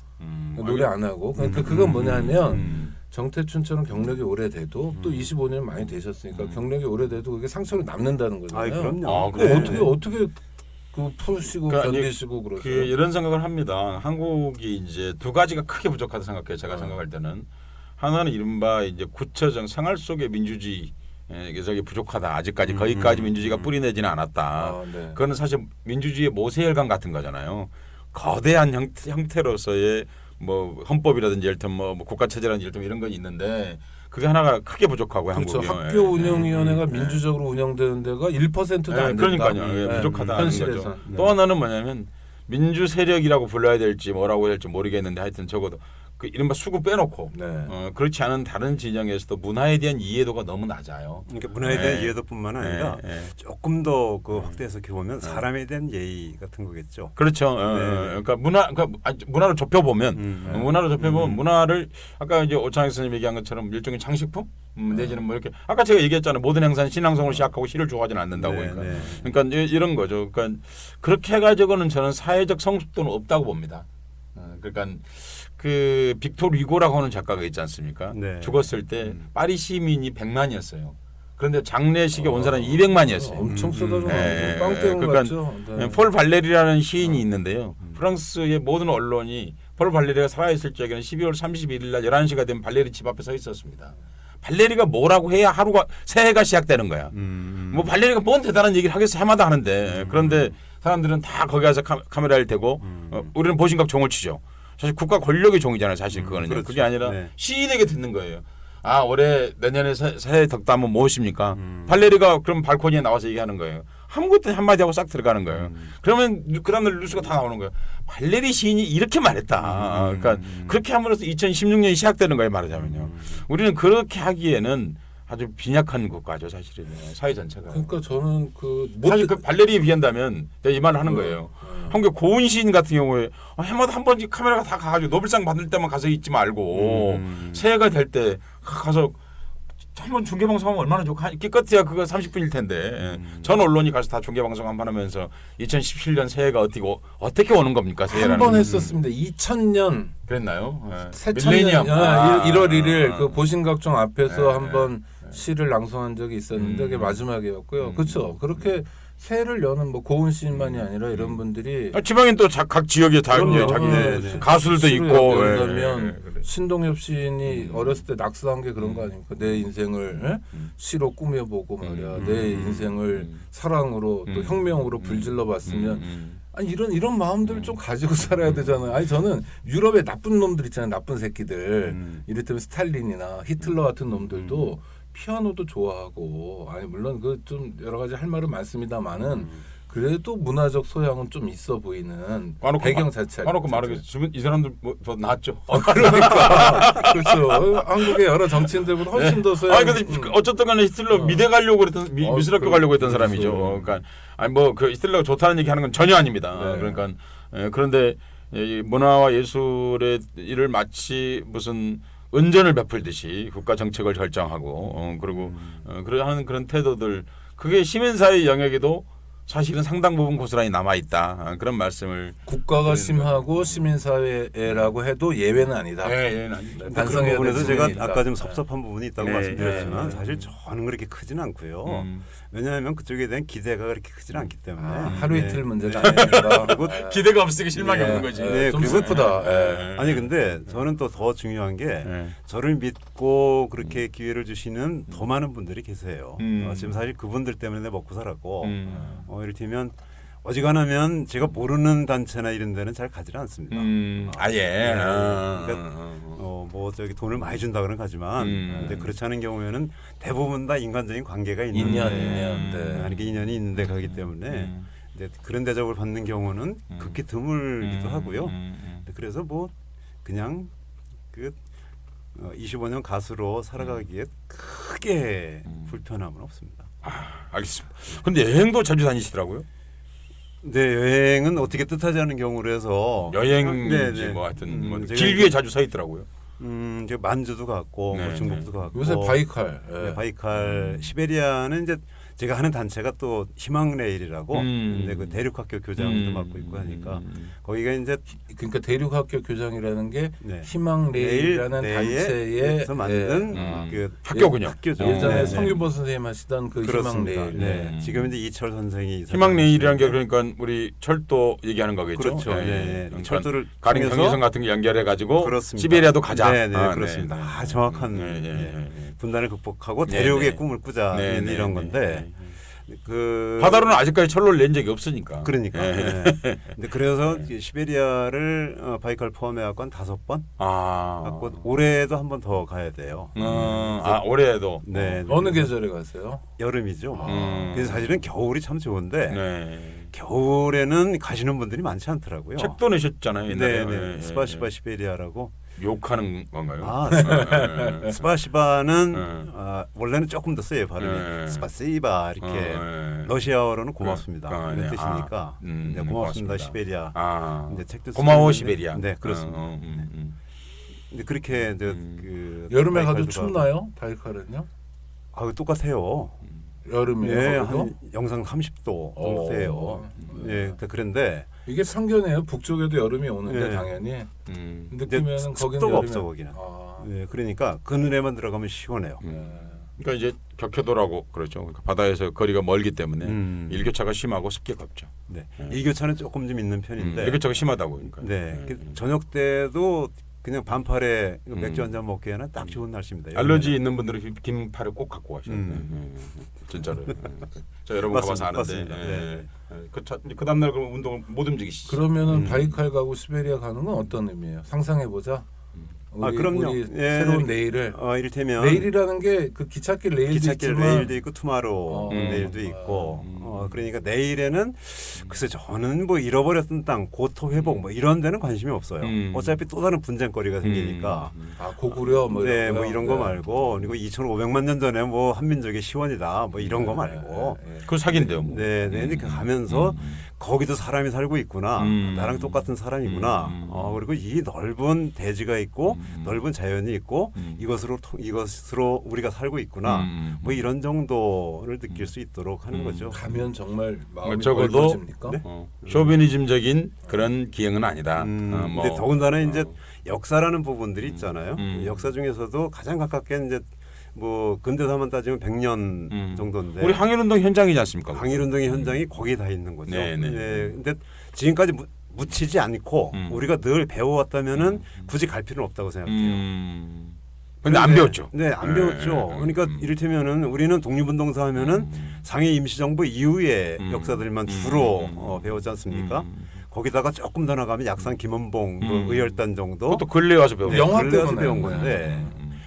노래 안 하고. 그러니까 그건 뭐냐면 정태춘처럼 경력이 오래돼도 또 25년 많이 되셨으니까 경력이 오래돼도 그게 상처로 남는다는 거잖아요. 그럼요. 그럼 네. 어떻게 그 푸시고 그러니까 견디시고 그러세요? 이런 생각을 합니다. 한국이 이제 두 가지가 크게 부족하다 생각해요. 제가 생각할 때는 하나는 이른바 이제 구체적 생활 속의 민주주의 저기 부족하다. 아직까지 거기까지 민주주의가 뿌리내지는 않았다. 네. 그거는 사실 민주주의의 모세혈관 같은 거잖아요. 거대한 형태로서의 뭐 헌법이라든지 예를 들면 뭐 국가 체제라든지 예를 들면 이런 건 있는데 그게 하나가 크게 부족하고요. 그렇죠. 한국이. 학교 운영위원회가 민주적으로 운영되는 데가 1%도 안 된다. 그러니까요. 부족하다는 현실에서. 거죠. 네. 또 하나는 뭐냐면 민주 세력이라고 불러야 될지 뭐라고 해야 될지 모르겠는데 하여튼 적어도 그 이른바 수구 빼놓고 네. 그렇지 않은 다른 진영에서도 문화에 대한 이해도가 너무 낮아요. 그러니까 문화에 대한 네. 이해도뿐만 아니라 조금 더 그 확대해서 보면 사람에 대한 예의 같은 거겠죠. 그렇죠. 그러니까 문화를 좁혀보면 문화를 좁혀보면 문화를 아까 이제 오창익 선생님 얘기한 것처럼 일종의 장식품 내지는 뭐 이렇게 아까 제가 얘기했잖아요. 모든 행사는 신앙성을 시작하고 시를 좋아하지는 않는다고. 그러니까 이런 거죠. 그러니까 그렇게 해가지고는 저는 사회적 성숙도는 없다고 봅니다. 그러니까 그 빅토르 위고라고 하는 작가가 있지 않습니까? 네. 죽었을 때 파리 시민이 100만이었어요. 그런데 장례식에 온 사람이 200만이었어요. 엄청 쏟아져 네. 빵 때운 거 그러니까 같죠. 네. 폴 발레리라는 시인이 있는데요. 프랑스의 모든 언론이 폴 발레리가 살아있을 적에는 12월 31일 날 11시가 되면 발레리 집 앞에 서 있었습니다. 발레리가 뭐라고 해야 하루가 새해가 시작되는 거야. 뭐 발레리가 뭔 대단한 얘기를 하겠어 해마다 하는데 그런데 사람들은 다 거기 가서 카메라를 대고 우리는 보신각 종을 치죠. 사실 국가 권력의 종이잖아요. 사실 그거는요. 그렇죠. 그게 아니라 네. 시인에게 듣는 거예요. 올해 내년에 새해 덕담은 무엇입니까? 발레리가 그럼 발코니에 나와서 얘기하는 거예요. 아무것도 한마디 하고 싹 들어가는 거예요. 그러면 그 다음날 뉴스가 다 나오는 거예요. 발레리 시인이 이렇게 말했다. 그러니까 그렇게 함으로써 2016년이 시작되는 거예요. 말하자면요. 우리는 그렇게 하기에는 아주 빈약한 국가죠. 사실은 사회 전체가. 그러니까 저는 사실 그 발레리에 비한다면 내가 이 말을 하는 거예요. 한국 고은 시인 같은 경우에 해마다 한 번씩 카메라가 다 가가지고 노벨상 받을 때만 가서 있지 말고 새해가 될 때 가서 한번 중계 방송하면 얼마나 좋고 기껏해야 그거 30분일 텐데 전 언론이 가서 다 중계 방송 한 번 하면서 2017년 새해가 어떻게 오는 겁니까? 새해라는 한 번 했었습니다. 2000년 그랬나요? 새천년 1월 1일 그 보신각종 앞에서 네. 한번 시를 낭송한 적이 있었는데 그게 마지막이었고요. 그렇죠. 그렇게 새해를 여는 뭐 고은 시인만이 아니라 이런 분들이 지방엔 또 각 지역에 다 이제 자기 가수들도 있고 그러면 신동엽 시인이 어렸을 때 낙서한 게 그런 거 아닙니까? 내 인생을 시로 꾸며보고 말이야. 내 인생을 사랑으로 또 혁명으로 불질러 봤으면 아니 이런 마음들을 좀 가지고 살아야 되잖아요. 아니 저는 유럽의 나쁜 놈들 있잖아요. 나쁜 새끼들. 이를테면 스탈린이나 히틀러 같은 놈들도 피아노도 좋아하고 아니 물론 그 좀 여러 가지 할 말은 많습니다만은 그래도 문화적 소양은 좀 있어 보이는 배경 자체가. 까놓고 말하겠어. 지금 이 사람들 더 낫죠. 그러니까 그렇죠. 한국의 여러 정치인들보다 훨씬 더 소양. 근데 어쨌든 간에 히틀러 미대 가려고 그랬던 미술학교 가려고 했던 사람이죠. 그러니까 아니 뭐 그 히틀러가 좋다는 얘기 하는 건 전혀 아닙니다. 네. 그러니까 그런데 이 문화와 예술의 일을 마치 무슨 은전을 베풀듯이 국가 정책을 결정하고 그리고 하는 그런 태도들 그게 시민사회 영역에도 사실은 상당 부분 고스란히 남아 있다 그런 말씀을 국가가 심하고 시민사회라고 해도 예외는 아니다. 그런 반성해야 부분에서 될 제가 부분이 있다. 아까 좀 섭섭한 부분이 있다고 네, 말씀드렸지만 네. 사실 저는 그렇게 크지는 않고요. 왜냐하면 그쪽에 대한 기대가 그렇게 크지는 않기 때문에 하루 네. 이틀 문제가 아니라 그리고 기대가 없으니까 실망이 예. 없는 거지. 네, 좀 그리고- 슬프다. 예. 아니 근데 저는 또 더 중요한 게 네. 저를 믿고 그렇게 기회를 주시는 더 많은 분들이 계세요. 지금 사실 그분들 때문에 먹고 살았고 이를테면 어지간하면 제가 모르는 단체나 이런 데는 잘 가지는 않습니다. 아예. 그러니까 뭐 저기 돈을 많이 준다고는 가지만 근데 그렇지 않은 경우에는 대부분 다 인간적인 관계가 있는 인연. 네. 아니 그 인연이 있는데 가기 때문에 이제 그런 대접을 받는 경우는 극히 드물기도 하고요. 그래서 뭐 그냥 그 25년 가수로 살아가기에 크게 불편함은 없습니다. 알겠습니다. 근데 여행도 자주 다니시더라고요. 근데 여행은 어떻게 뜻하지 않은 경우로 해서 여행인지 네, 네. 뭐 하여튼 뭐 제가 길 위에 자주 서 있더라고요. 제가 만주도 갔고 네, 뭐 중국도 갔고 요새 바이칼. 예. 네, 바이칼 시베리아는 이제 제가 하는 단체가 또 희망레일이라고 근데 그 대륙학교 교장도 맡고 있고 하니까 거기가 이제 그러니까 대륙학교 교장이라는 게 네. 희망레일이라는 단체의 에서 만든 예. 그 학교군요. 학교죠. 예전에 네, 네. 성규보 선생님 하시던 그 그렇습니다. 희망레일. 네. 지금 이제 이철 선생이 희망레일이라는 게 그러니까 우리 철도 얘기하는 거겠죠. 그렇죠. 네, 네. 그러니까 철도를 가령 통해서 경의선 같은 거 연결해 가지고 그렇습니다. 시베리아도 가자. 네, 네, 아, 그렇습니다. 네. 아, 정확한 네, 네, 예. 네. 분단을 극복하고 네, 대륙의 네. 꿈을 꾸자 네, 네, 이런 네, 건데 네. 그 바다로는 아직까지 철로를 낸 적이 없으니까. 그러니까. 예. 네. 근데 그래서 시베리아를 바이칼 포함해 갖고 한 5번 갖고 올해도 한 번 더 가야 돼요. 올해에도. 네. 어느 계절에 가세요? 여름이죠. 그래서 사실은 겨울이 참 좋은데 네. 겨울에는 가시는 분들이 많지 않더라고요. 책도 내셨잖아요. 옛날에. 네, 네. 예, 예, 스바시바 시베리아라고. 욕하는 건가요? 아, 예, 예. 스바시바는 네. 원래는 조금 더 세요 발음이. 네. 스바시바 이렇게 네. 러시아어로는 고맙습니다. 네. 이런 뜻이니까. 네, 고맙습니다 시베리아. 근데 책도 고마워 쓰는데- 시베리아. 네, 그렇습니다. 근데 그렇게 이제 그 여름에 가도 바이칼도 춥나요? 바이칼은요? 똑같아요. 여름이에요. 예, 거기도? 한 영상 30도 정도 돼요. 예, 그러니까 그런데 이게 상견이에요. 북쪽에도 여름이 오는데 네. 당연히 근데 느끼면은 거기는 습도가 여름에 없어 거기는. 아, 예, 그러니까 그늘에만 들어가면 시원해요. 그러니까 이제 격해도라고 그러죠. 그러니까 바다에서 거리가 멀기 때문에 일교차가 심하고 습기가 없죠. 네. 일교차는 조금 좀 있는 편인데. 일교차가 심하다고 그러니까. 네. 저녁 때도 그냥 반팔에 맥주 한 잔 먹기에는 딱 좋은 날씨입니다. 알러지 있는 분들은 긴 팔을 꼭 갖고 가셔야 돼요. 진짜로. 저 여러분 가봐서 아는데. 맞습니다. 예. 그 다음날 그럼 운동을 못 움직이시죠. 그러면은 바이칼 가고 시베리아 가는 건 어떤 의미예요? 상상해 보자. 그럼요. 우리 예, 새로운 내일을 이를테면 내일이라는 게 그 기찻길 내일도 기찻길 있지만 내일도 있고 투마로우 내일도 있고 그러니까 내일에는 글쎄 저는 뭐 잃어버렸던 땅 고토 회복 뭐 이런 데는 관심이 없어요. 어차피 또 다른 분쟁거리가 생기니까 고구려 뭐 네, 이런 뭐 거요? 이런 거 말고 그리고 2,500만 년 전에 뭐 한민족의 시원이다 뭐 이런 거 말고 그거 사기인데요. 뭐. 네, 이렇게 가면서 거기도 사람이 살고 있구나. 나랑 똑같은 사람이구나. 그리고 이 넓은 대지가 있고 넓은 자연이 있고 이것으로 우리가 살고 있구나. 뭐 이런 정도를 느낄 수 있도록 하는 거죠. 가면 정말 마음이 적어도 넓어집니까? 쇼비니즘적인 그런 기행은 아니다. 근데 더군다나 이제 역사라는 부분들이 있잖아요. 역사 중에서도 가장 가깝게 이제 뭐 근대사만 따지면 100년 정도인데 우리 항일운동 현장이지 않습니까? 항일운동의 현장이 거기 다 있는 거죠. 네, 네. 근데 지금까지 묻히지 않고 우리가 늘 배워왔다면은 굳이 갈 필요는 없다고 생각해요. 근데 안 배웠죠. 네, 안 배웠죠. 그러니까 이를테면은 우리는 독립운동사 하면은 상해 임시정부 이후의 역사들만 주로 배우지 않습니까? 거기다가 조금 더 나가면 약산 김원봉 뭐 의열단 정도 그것도 근래에 와서 배웠죠. 영화 근래 와서 때문에 배운 건데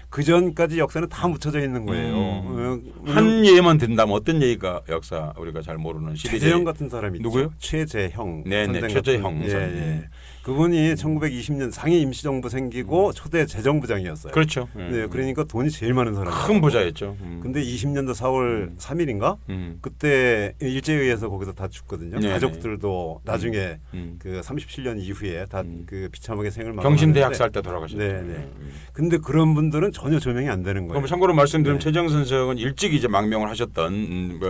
그 전까지 역사는 다 묻혀져 있는 거예요. 한 예만 든다면 어떤 예가 역사 우리가 잘 모르는 시리즈. 최재형 같은 사람이 누구요? 있죠. 최재형 네, 선생 최재형 같은, 선생. 예. 그분이 1920년 상해 임시정부 생기고 초대 재정부장이었어요. 그렇죠. 네, 그러니까 돈이 제일 많은 사람이에요. 큰 부자였죠. 근데 20년도 4월 3일인가? 그때 일제에 의해서 거기서 다 죽거든요. 네네. 가족들도 나중에 그 37년 이후에 다 그 비참하게 생을 마감하는데 경신대학살 때 돌아가셨죠. 네네. 근데 그런 분들은 전혀 조명이 안 되는 거예요. 그럼 참고로 말씀드리면 네. 최정 선생은 일찍 이제 망명을 하셨던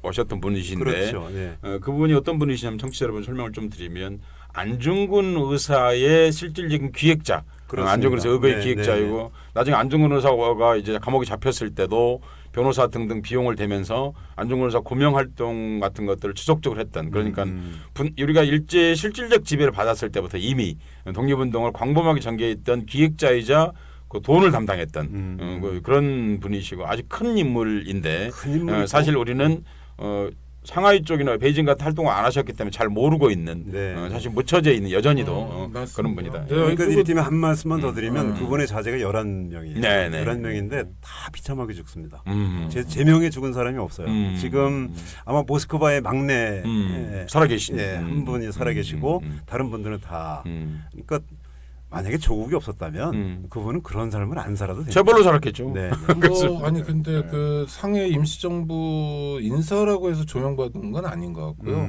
오셨던 분이신데 그렇죠. 네. 그분이 어떤 분이시냐면 청취자 여러분 설명을 좀 드리면 안중근 의사의 실질적인 기획자. 그렇습니다. 안중근 의사 의거의 네, 기획자이고 네. 나중에 안중근 의사가 이제 감옥에 잡혔을 때도 변호사 등등 비용을 대면서 안중근 의사 고명 활동 같은 것들을 지속적으로 했던 그러니까 우리가 일제 실질적 지배를 받았을 때부터 이미 독립운동을 광범하게 전개했던 기획자이자 그 돈을 담당했던 그런 분이시고 아주 큰 인물인데 큰 인물이고. 사실 우리는 상하이 쪽이나 베이징 같은 활동을 안 하셨기 때문에 잘 모르고 있는 네. 사실 묻혀져 있는 여전히도 맞습니다. 그런 분이다. 네. 그러니까 그리고- 이를테면 한 말씀만 더 드리면 그분의 자제가 11명이에요. 네, 네. 11명인데 다 비참하게 죽습니다. 음. 제명에 죽은 사람이 없어요. 지금 아마 모스크바의 막내 살아계신 한 분이 살아계시고 다른 분들은 다 그러니까 만약에 조국이 없었다면 그분은 그런 삶을 안 살아도 돼요. 재벌로 살았겠죠. 네. 뭐 아니 근데 그 상해 임시정부 인사라고 해서 조명받은 건 아닌 것 같고요.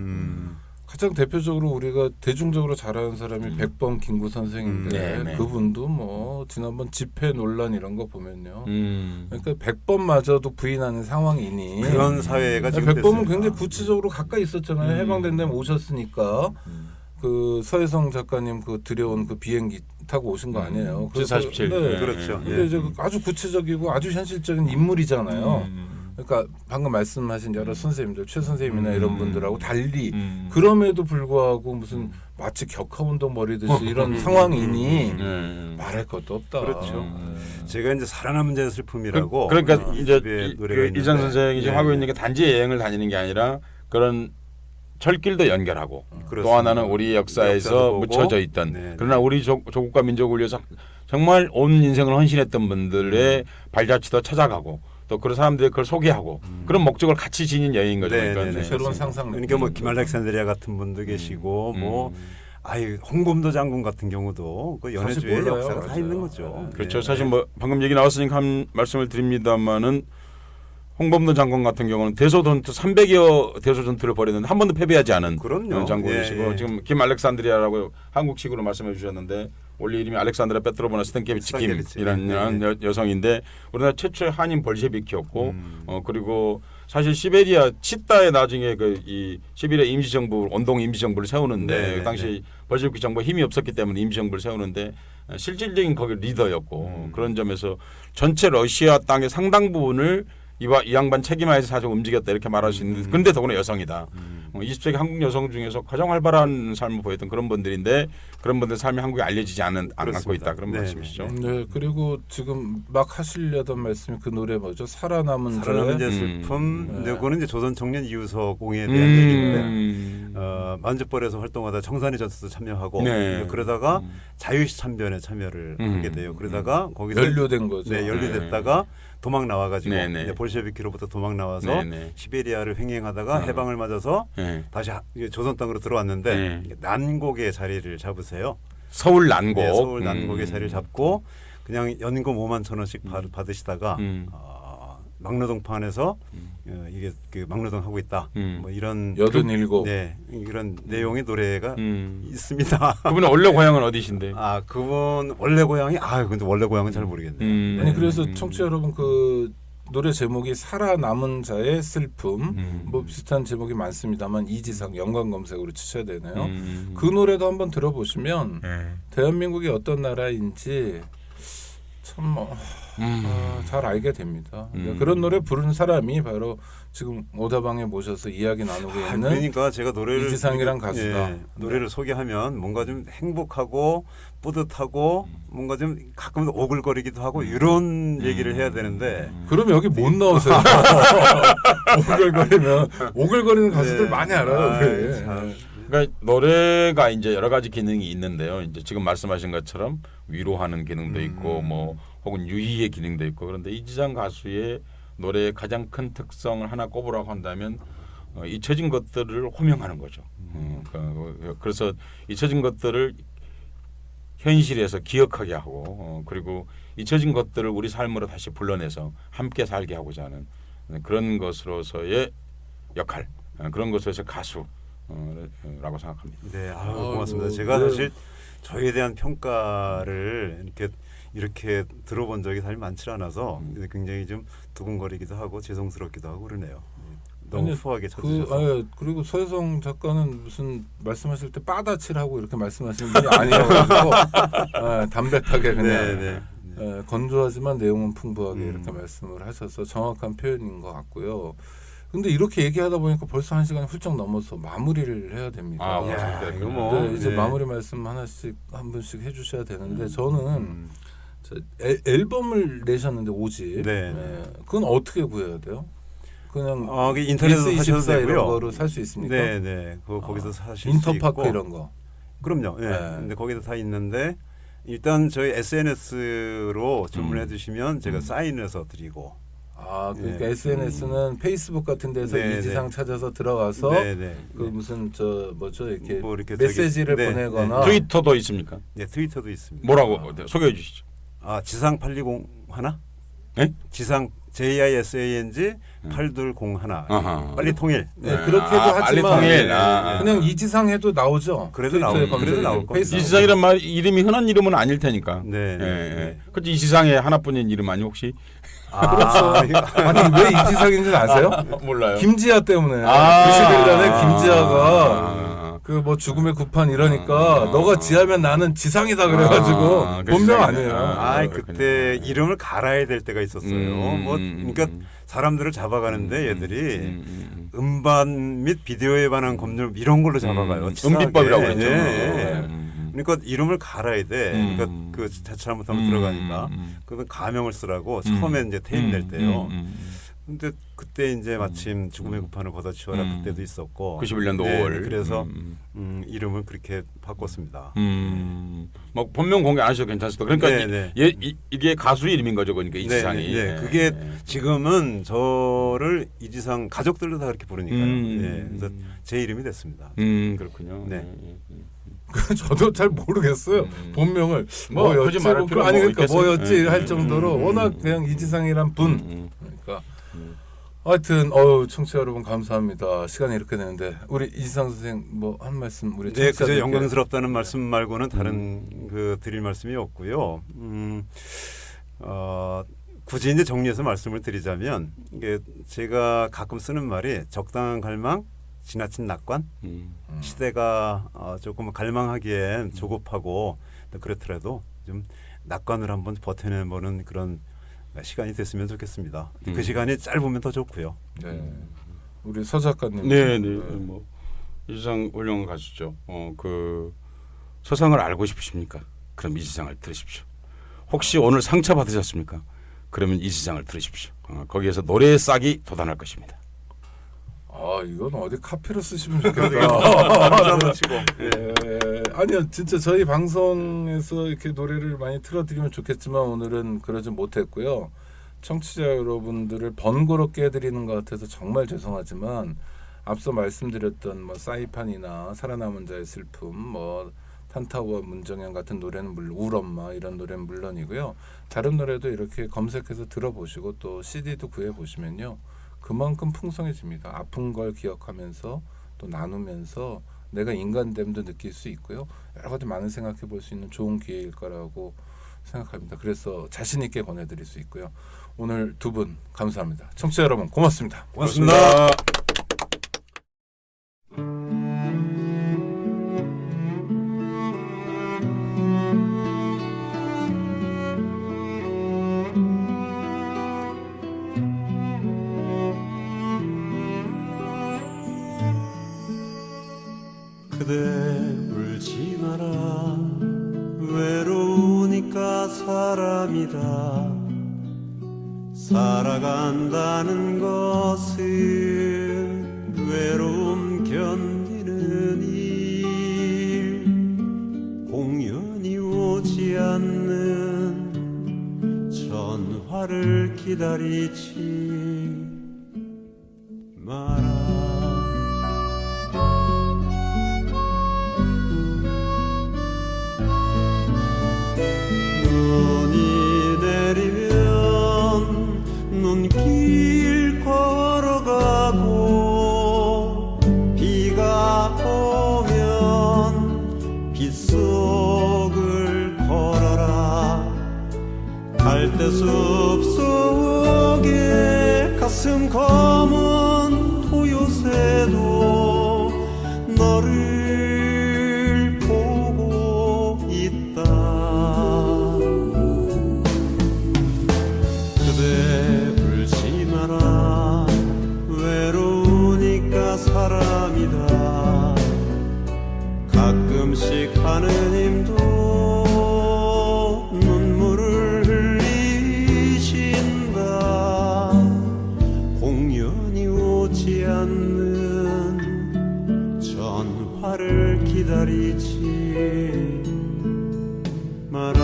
가장 대표적으로 우리가 대중적으로 잘 아는 사람이 백범 김구 선생인데 네, 네. 그분도 뭐 지난번 집회 논란 이런 거 보면요. 음. 그러니까 백범마저도 부인하는 상황이니 그런 사회가 지금 백범은 됐습니다. 굉장히 구체적으로 가까이 있었잖아요. 해방된 다음에 오셨으니까 그 서혜성 작가님 그 들여온 그 비행기 타고 오신 거 아니에요. 그래서- 47. 네. 그렇죠. 근데 예. 이제 아주 구체적이고 아주 현실적인 인물이잖아요. 그러니까 방금 말씀하신 여러 선생님들, 최 선생님이나 이런 분들하고 달리 그럼에도 불구하고 무슨 마치 격하운동 벌이듯이 이런 상황이니 말할 것도 없다. 그렇죠. 제가 이제 살아남은 자의 슬픔이라고 그러니까 이제 집에 노래가 있는데. 이장 선생이 지금 네, 하고 네. 있는 게 단지 여행을 다니는 게 아니라 그런 철길도 연결하고 또 그렇습니다. 하나는 우리 역사에서 역사도 보고. 묻혀져 있던 네, 네. 그러나 우리 조국과 민족을 위해서 정말 온 인생을 헌신했던 분들의 발자취도 찾아가고 또 그런 사람들이 그걸 소개하고 그런 목적을 같이 지닌 여행인 거죠. 네, 그러니까 네, 네. 새로운 상상. 그러니까 뭐 김알렉산드리아 같은 분도 계시고 뭐 홍범도 장군 같은 경우도 그 연해주의 사실 몰라요. 역사가 다 맞아요. 있는 거죠. 그렇죠. 네. 사실 뭐 방금 얘기 나왔으니까 한 말씀을 드립니다만은 홍범도 장군 같은 경우는 대소전투 300여 대소전투를 벌였는데 한 번도 패배하지 않은 그럼요. 장군이시고 예, 예. 지금 김 알렉산드리아라고 한국식으로 말씀해 주셨는데 원래 이름이 알렉산드라 페트로브나 스탄케비치 스탄케비치. 김이라는 네, 여성인데 우리나라 최초의 한인 벌셰비키였고 그리고 사실 시베리아 치타에 나중에 그 이 시베리아 임시정부 운동 임시정부를 세우는데 네, 그 당시 네. 벌셰비키 정부가 힘이 없었기 때문에 임시정부를 세우는데 실질적인 거기 리더였고 그런 점에서 전체 러시아 땅의 상당 부분을 이 양반 책임하에서 사실 움직였다 이렇게 말할 수 있는데 근데 더구나 여성이다. 20세기 한국 여성 중에서 가장 활발한 삶을 보였던 그런 분들인데 그런 분들 삶이 한국에 알려지지 않고 그렇습니다. 있다 그런 네, 말씀이시죠. 네, 그리고 지금 막 하시려던 말씀이 그 노래 뭐죠? 살아남은 살아남은 자의 자의 슬픔. 네. 근데 그거는 이제 조선 청년 이유서 공에 대한 얘기인데 음. 만주벌에서 활동하다 정산의 전투도 참여하고 네. 그러다가 자유시 참변에 참여를 하게 돼요. 그러다가 거기서 연루된 거죠. 네, 연루됐다가 도망 나와가지고 네, 네. 이제 볼셰비키로부터 도망 나와서 네, 네. 시베리아를 횡행하다가 해방을 맞아서 네. 다시 이제 조선 땅으로 들어왔는데 네. 난곡의 자리를 잡으세요. 서울 난곡. 네, 서울 난곡의 자리를 잡고 그냥 연금 51,000원씩 받으시다가 막노동판에서 이게 그 막노동 하고 있다. 뭐 이런 87. 네, 이런 내용의 노래가 음. 있습니다. 그분의 원래 고향은 어디신데? 아 그분 원래 고향이 근데 원래 고향은 잘 모르겠네요. 아니 그래서 청취자 여러분 그 노래 제목이 살아남은 자의 슬픔 뭐 비슷한 제목이 많습니다만 이지상 연관 검색으로 치셔야 되네요. 그 노래도 한번 들어보시면 대한민국이 어떤 나라인지 참 잘 알게 됩니다. 그런 노래 부른 사람이 바로 지금 오다방에 모셔서 이야기 나누고 있는 그러니까 제가 노래를 이지상이란 가수다. 노래를 소개하면 뭔가 좀 행복하고 뿌듯하고 뭔가 좀 가끔 오글거리기도 하고 이런 얘기를 해야 되는데 그럼 여기 못 나오세요. 오글거리는 가수들 네. 많이 알아요. 우리. 참. 그러니까 노래가 이제 여러 가지 기능이 있는데요. 이제 지금 말씀하신 것처럼 위로하는 기능도 있고 뭐 혹은 유희의 기능도 있고 그런데 이지상 가수의 노래의 가장 큰 특성을 하나 꼽으라고 한다면 잊혀진 것들을 호명하는 거죠. 그래서 잊혀진 것들을 현실에서 기억하게 하고 그리고 잊혀진 것들을 우리 삶으로 다시 불러내서 함께 살게 하고자 하는 그런 것으로서의 역할, 그런 것으로서 가수라고 생각합니다. 네, 고맙습니다. 제가 사실 저에 대한 평가를 이렇게 들어본 적이 사실 많지 않아서 굉장히 좀 두근거리기도 하고 죄송스럽기도 하고 그러네요. 너무 후하게 쳐주셔서. 그리고 서혜성 작가는 무슨 말씀하실 때 빠다칠하고 이렇게 말씀하시는 분이 아니어가지고 담백하게 그냥 건조하지만 내용은 풍부하게 이렇게 말씀을 하셔서 정확한 표현인 것 같고요. 근데 이렇게 얘기하다 보니까 벌써 1시간이 훌쩍 넘어서 마무리를 해야 됩니다. 이거 뭐 이제 마무리 말씀 한 분씩 해주셔야 되는데 저는 앨범을 내셨는데 5집. 그건 어떻게 구해야 돼요? 그냥 인터넷에서 사셔도 되고요. 이런 거로 살 수 있습니까? 네. 거기서 사실 인터파크 수 있고. 이런 거. 그럼요. 근데 거기서 다 있는데 일단 저희 SNS로 주문해 주시면 제가 사인해서 드리고. 그러니까 SNS는 페이스북 같은 데서 이지상 찾아서 들어가서 그 무슨 이렇게 메시지를 보내거나 트위터도 있습니까? 네, 트위터도 있습니다. 뭐라고 소개해 주시죠. 지상 820 하나? 네? 지상 JISANG 8201 빨리 통일. 그렇게도 하지만 통일. 그냥 이지상 해도 나오죠. 그래도 나올 겁니다. 이지상이란 말 이름이 흔한 이름은 아닐 테니까. 네. 그렇지 이지상의 하나뿐인 이름 아니 혹시? 그렇죠. 아니 왜 이지상인지 아세요? 몰라요. 김지아 때문에 그 시대에 김지아가 그 뭐 죽음의 구판 이러니까 너가 지하면 나는 지상이다 그래가지고 본명 아니에요. 그때 이름을 갈아야 될 때가 있었어요. 그러니까 사람들을 잡아가는데 얘들이 음반 및 비디오에 관한 법률 이런 걸로 잡아가요. 은비법이라고 그랬죠. 그러니까 이름을 갈아야 돼. 그러니까 그 잘못하면 들어가니까. 그러면 가명을 쓰라고 처음에 이제 테이프 낼 때요. 근데 그때 이제 마침 죽음의 구판을 걷어치워라 그때도 있었고 91년도 5월 그래서 이름을 그렇게 바꿨습니다. 뭐 본명 공개 안 하셔도 괜찮습니다. 그러니까 이게 가수 이름인 거죠, 그러니까 이지상이. 그게 지금은 저를 이지상 가족들도 다 그렇게 부르니까요. 그래서 제 이름이 됐습니다. 그렇군요. 저도 잘 모르겠어요. 본명을 뭐였지? 그러니까 뭐였지 할 정도로 워낙 그냥 이지상이란 분. 그러니까 하여튼 청취자 여러분 감사합니다. 시간이 이렇게 되는데 우리 이지상 선생 뭐 한 말씀 우리 그저 영광스럽다는 말씀 말고는 다른 드릴 말씀이 없고요. 굳이 이제 정리해서 말씀을 드리자면 이게 제가 가끔 쓰는 말이 적당한 갈망, 지나친 낙관. 시대가 조금 갈망하기엔 조급하고 그렇더라도 좀 낙관을 한번 버텨내보는 그런 시간이 됐으면 좋겠습니다. 그 시간이 짧으면 더 좋고요. 우리 서 작가님. 뭐 이지상 훌륭한 가수죠. 그 서상을 알고 싶으십니까? 그럼 이지상을 들으십시오. 혹시 오늘 상처 받으셨습니까? 그러면 이지상을 들으십시오. 거기에서 노래의 싹이 돋아날 것입니다. 이건 어디 카피로 쓰시면 좋겠다. 한번 치고. 아니요, 진짜 저희 방송에서 이렇게 노래를 많이 틀어드리면 좋겠지만 오늘은 그러지 못했고요. 청취자 여러분들을 번거롭게 해드리는 것 같아서 정말 죄송하지만 앞서 말씀드렸던 뭐 사이판이나 살아남은 자의 슬픔, 뭐 탄타우와 문정현 같은 노래는 물론 울엄마 이런 노래는 물론이고요. 다른 노래도 이렇게 검색해서 들어보시고 또 CD도 구해보시면요. 그만큼 풍성해집니다. 아픈 걸 기억하면서 또 나누면서 내가 인간됨도 느낄 수 있고요. 여러 가지 많은 생각해 볼 수 있는 좋은 기회일 거라고 생각합니다. 그래서 자신 있게 권해드릴 수 있고요. 오늘 두 분 감사합니다. 청취자 여러분 고맙습니다. 고맙습니다. 그대 울지 마라 외로우니까 사람이다 살아간다는 것은 외로움 견디는 일 공연이 오지 않는 전화를 기다리지 마라 갈대숲 속에 가슴 검은 토요새도 너를 보고 있다. 그대 울지 마라. 외로우니까 사람이다. 가끔씩 하느님도 눈물을 흘리신다. 공연이 오지 않는 전화를 기다리지 마라.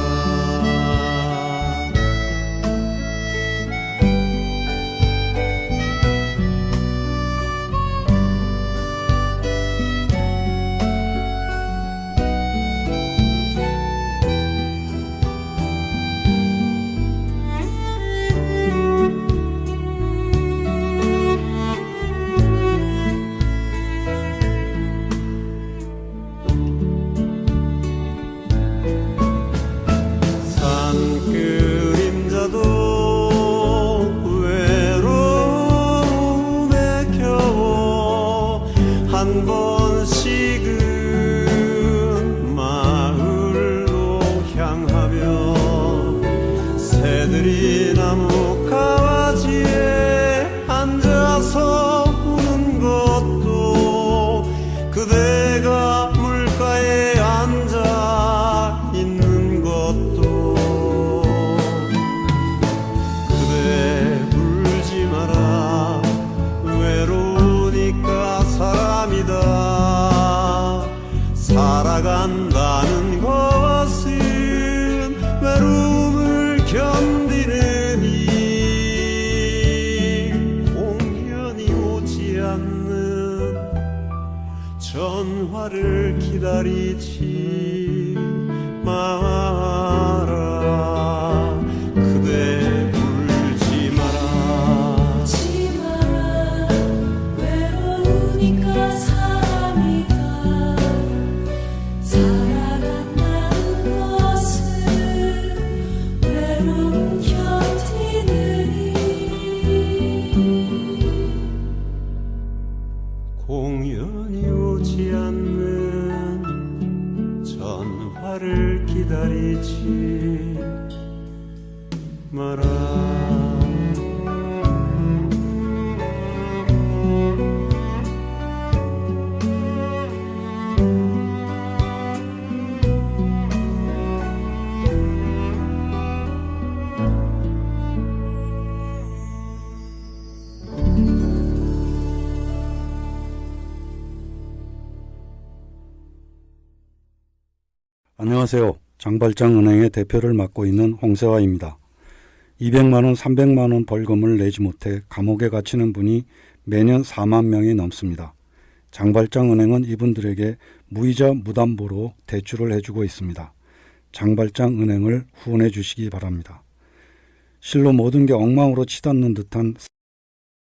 한 번씩은 마을로 향하며 새들이 나무 가지에 앉아서 우는 것도 그대가 물가에 앉아 있는 것도 그대 울지 마라. 외로우니까 사람이다. 살아간다는 것은 외로움을 견디는 일. 공연이 오지 않는 전화를 기다리지 마라. 그대 울지 마라. 울지 마라. 외로우니까 사람이다. 살아간다는 것은 외로움 견디는 일. 공연이 오지 않는 전화를 기다리지 마라. 안녕하세요. 장발장은행의 대표를 맡고 있는 홍세화입니다. 200만 원, 300만 원 벌금을 내지 못해 감옥에 갇히는 분이 매년 4만 명이 넘습니다. 장발장은행은 이분들에게 무이자 무담보로 대출을 해주고 있습니다. 장발장은행을 후원해 주시기 바랍니다. 실로 모든 게 엉망으로 치닫는 듯한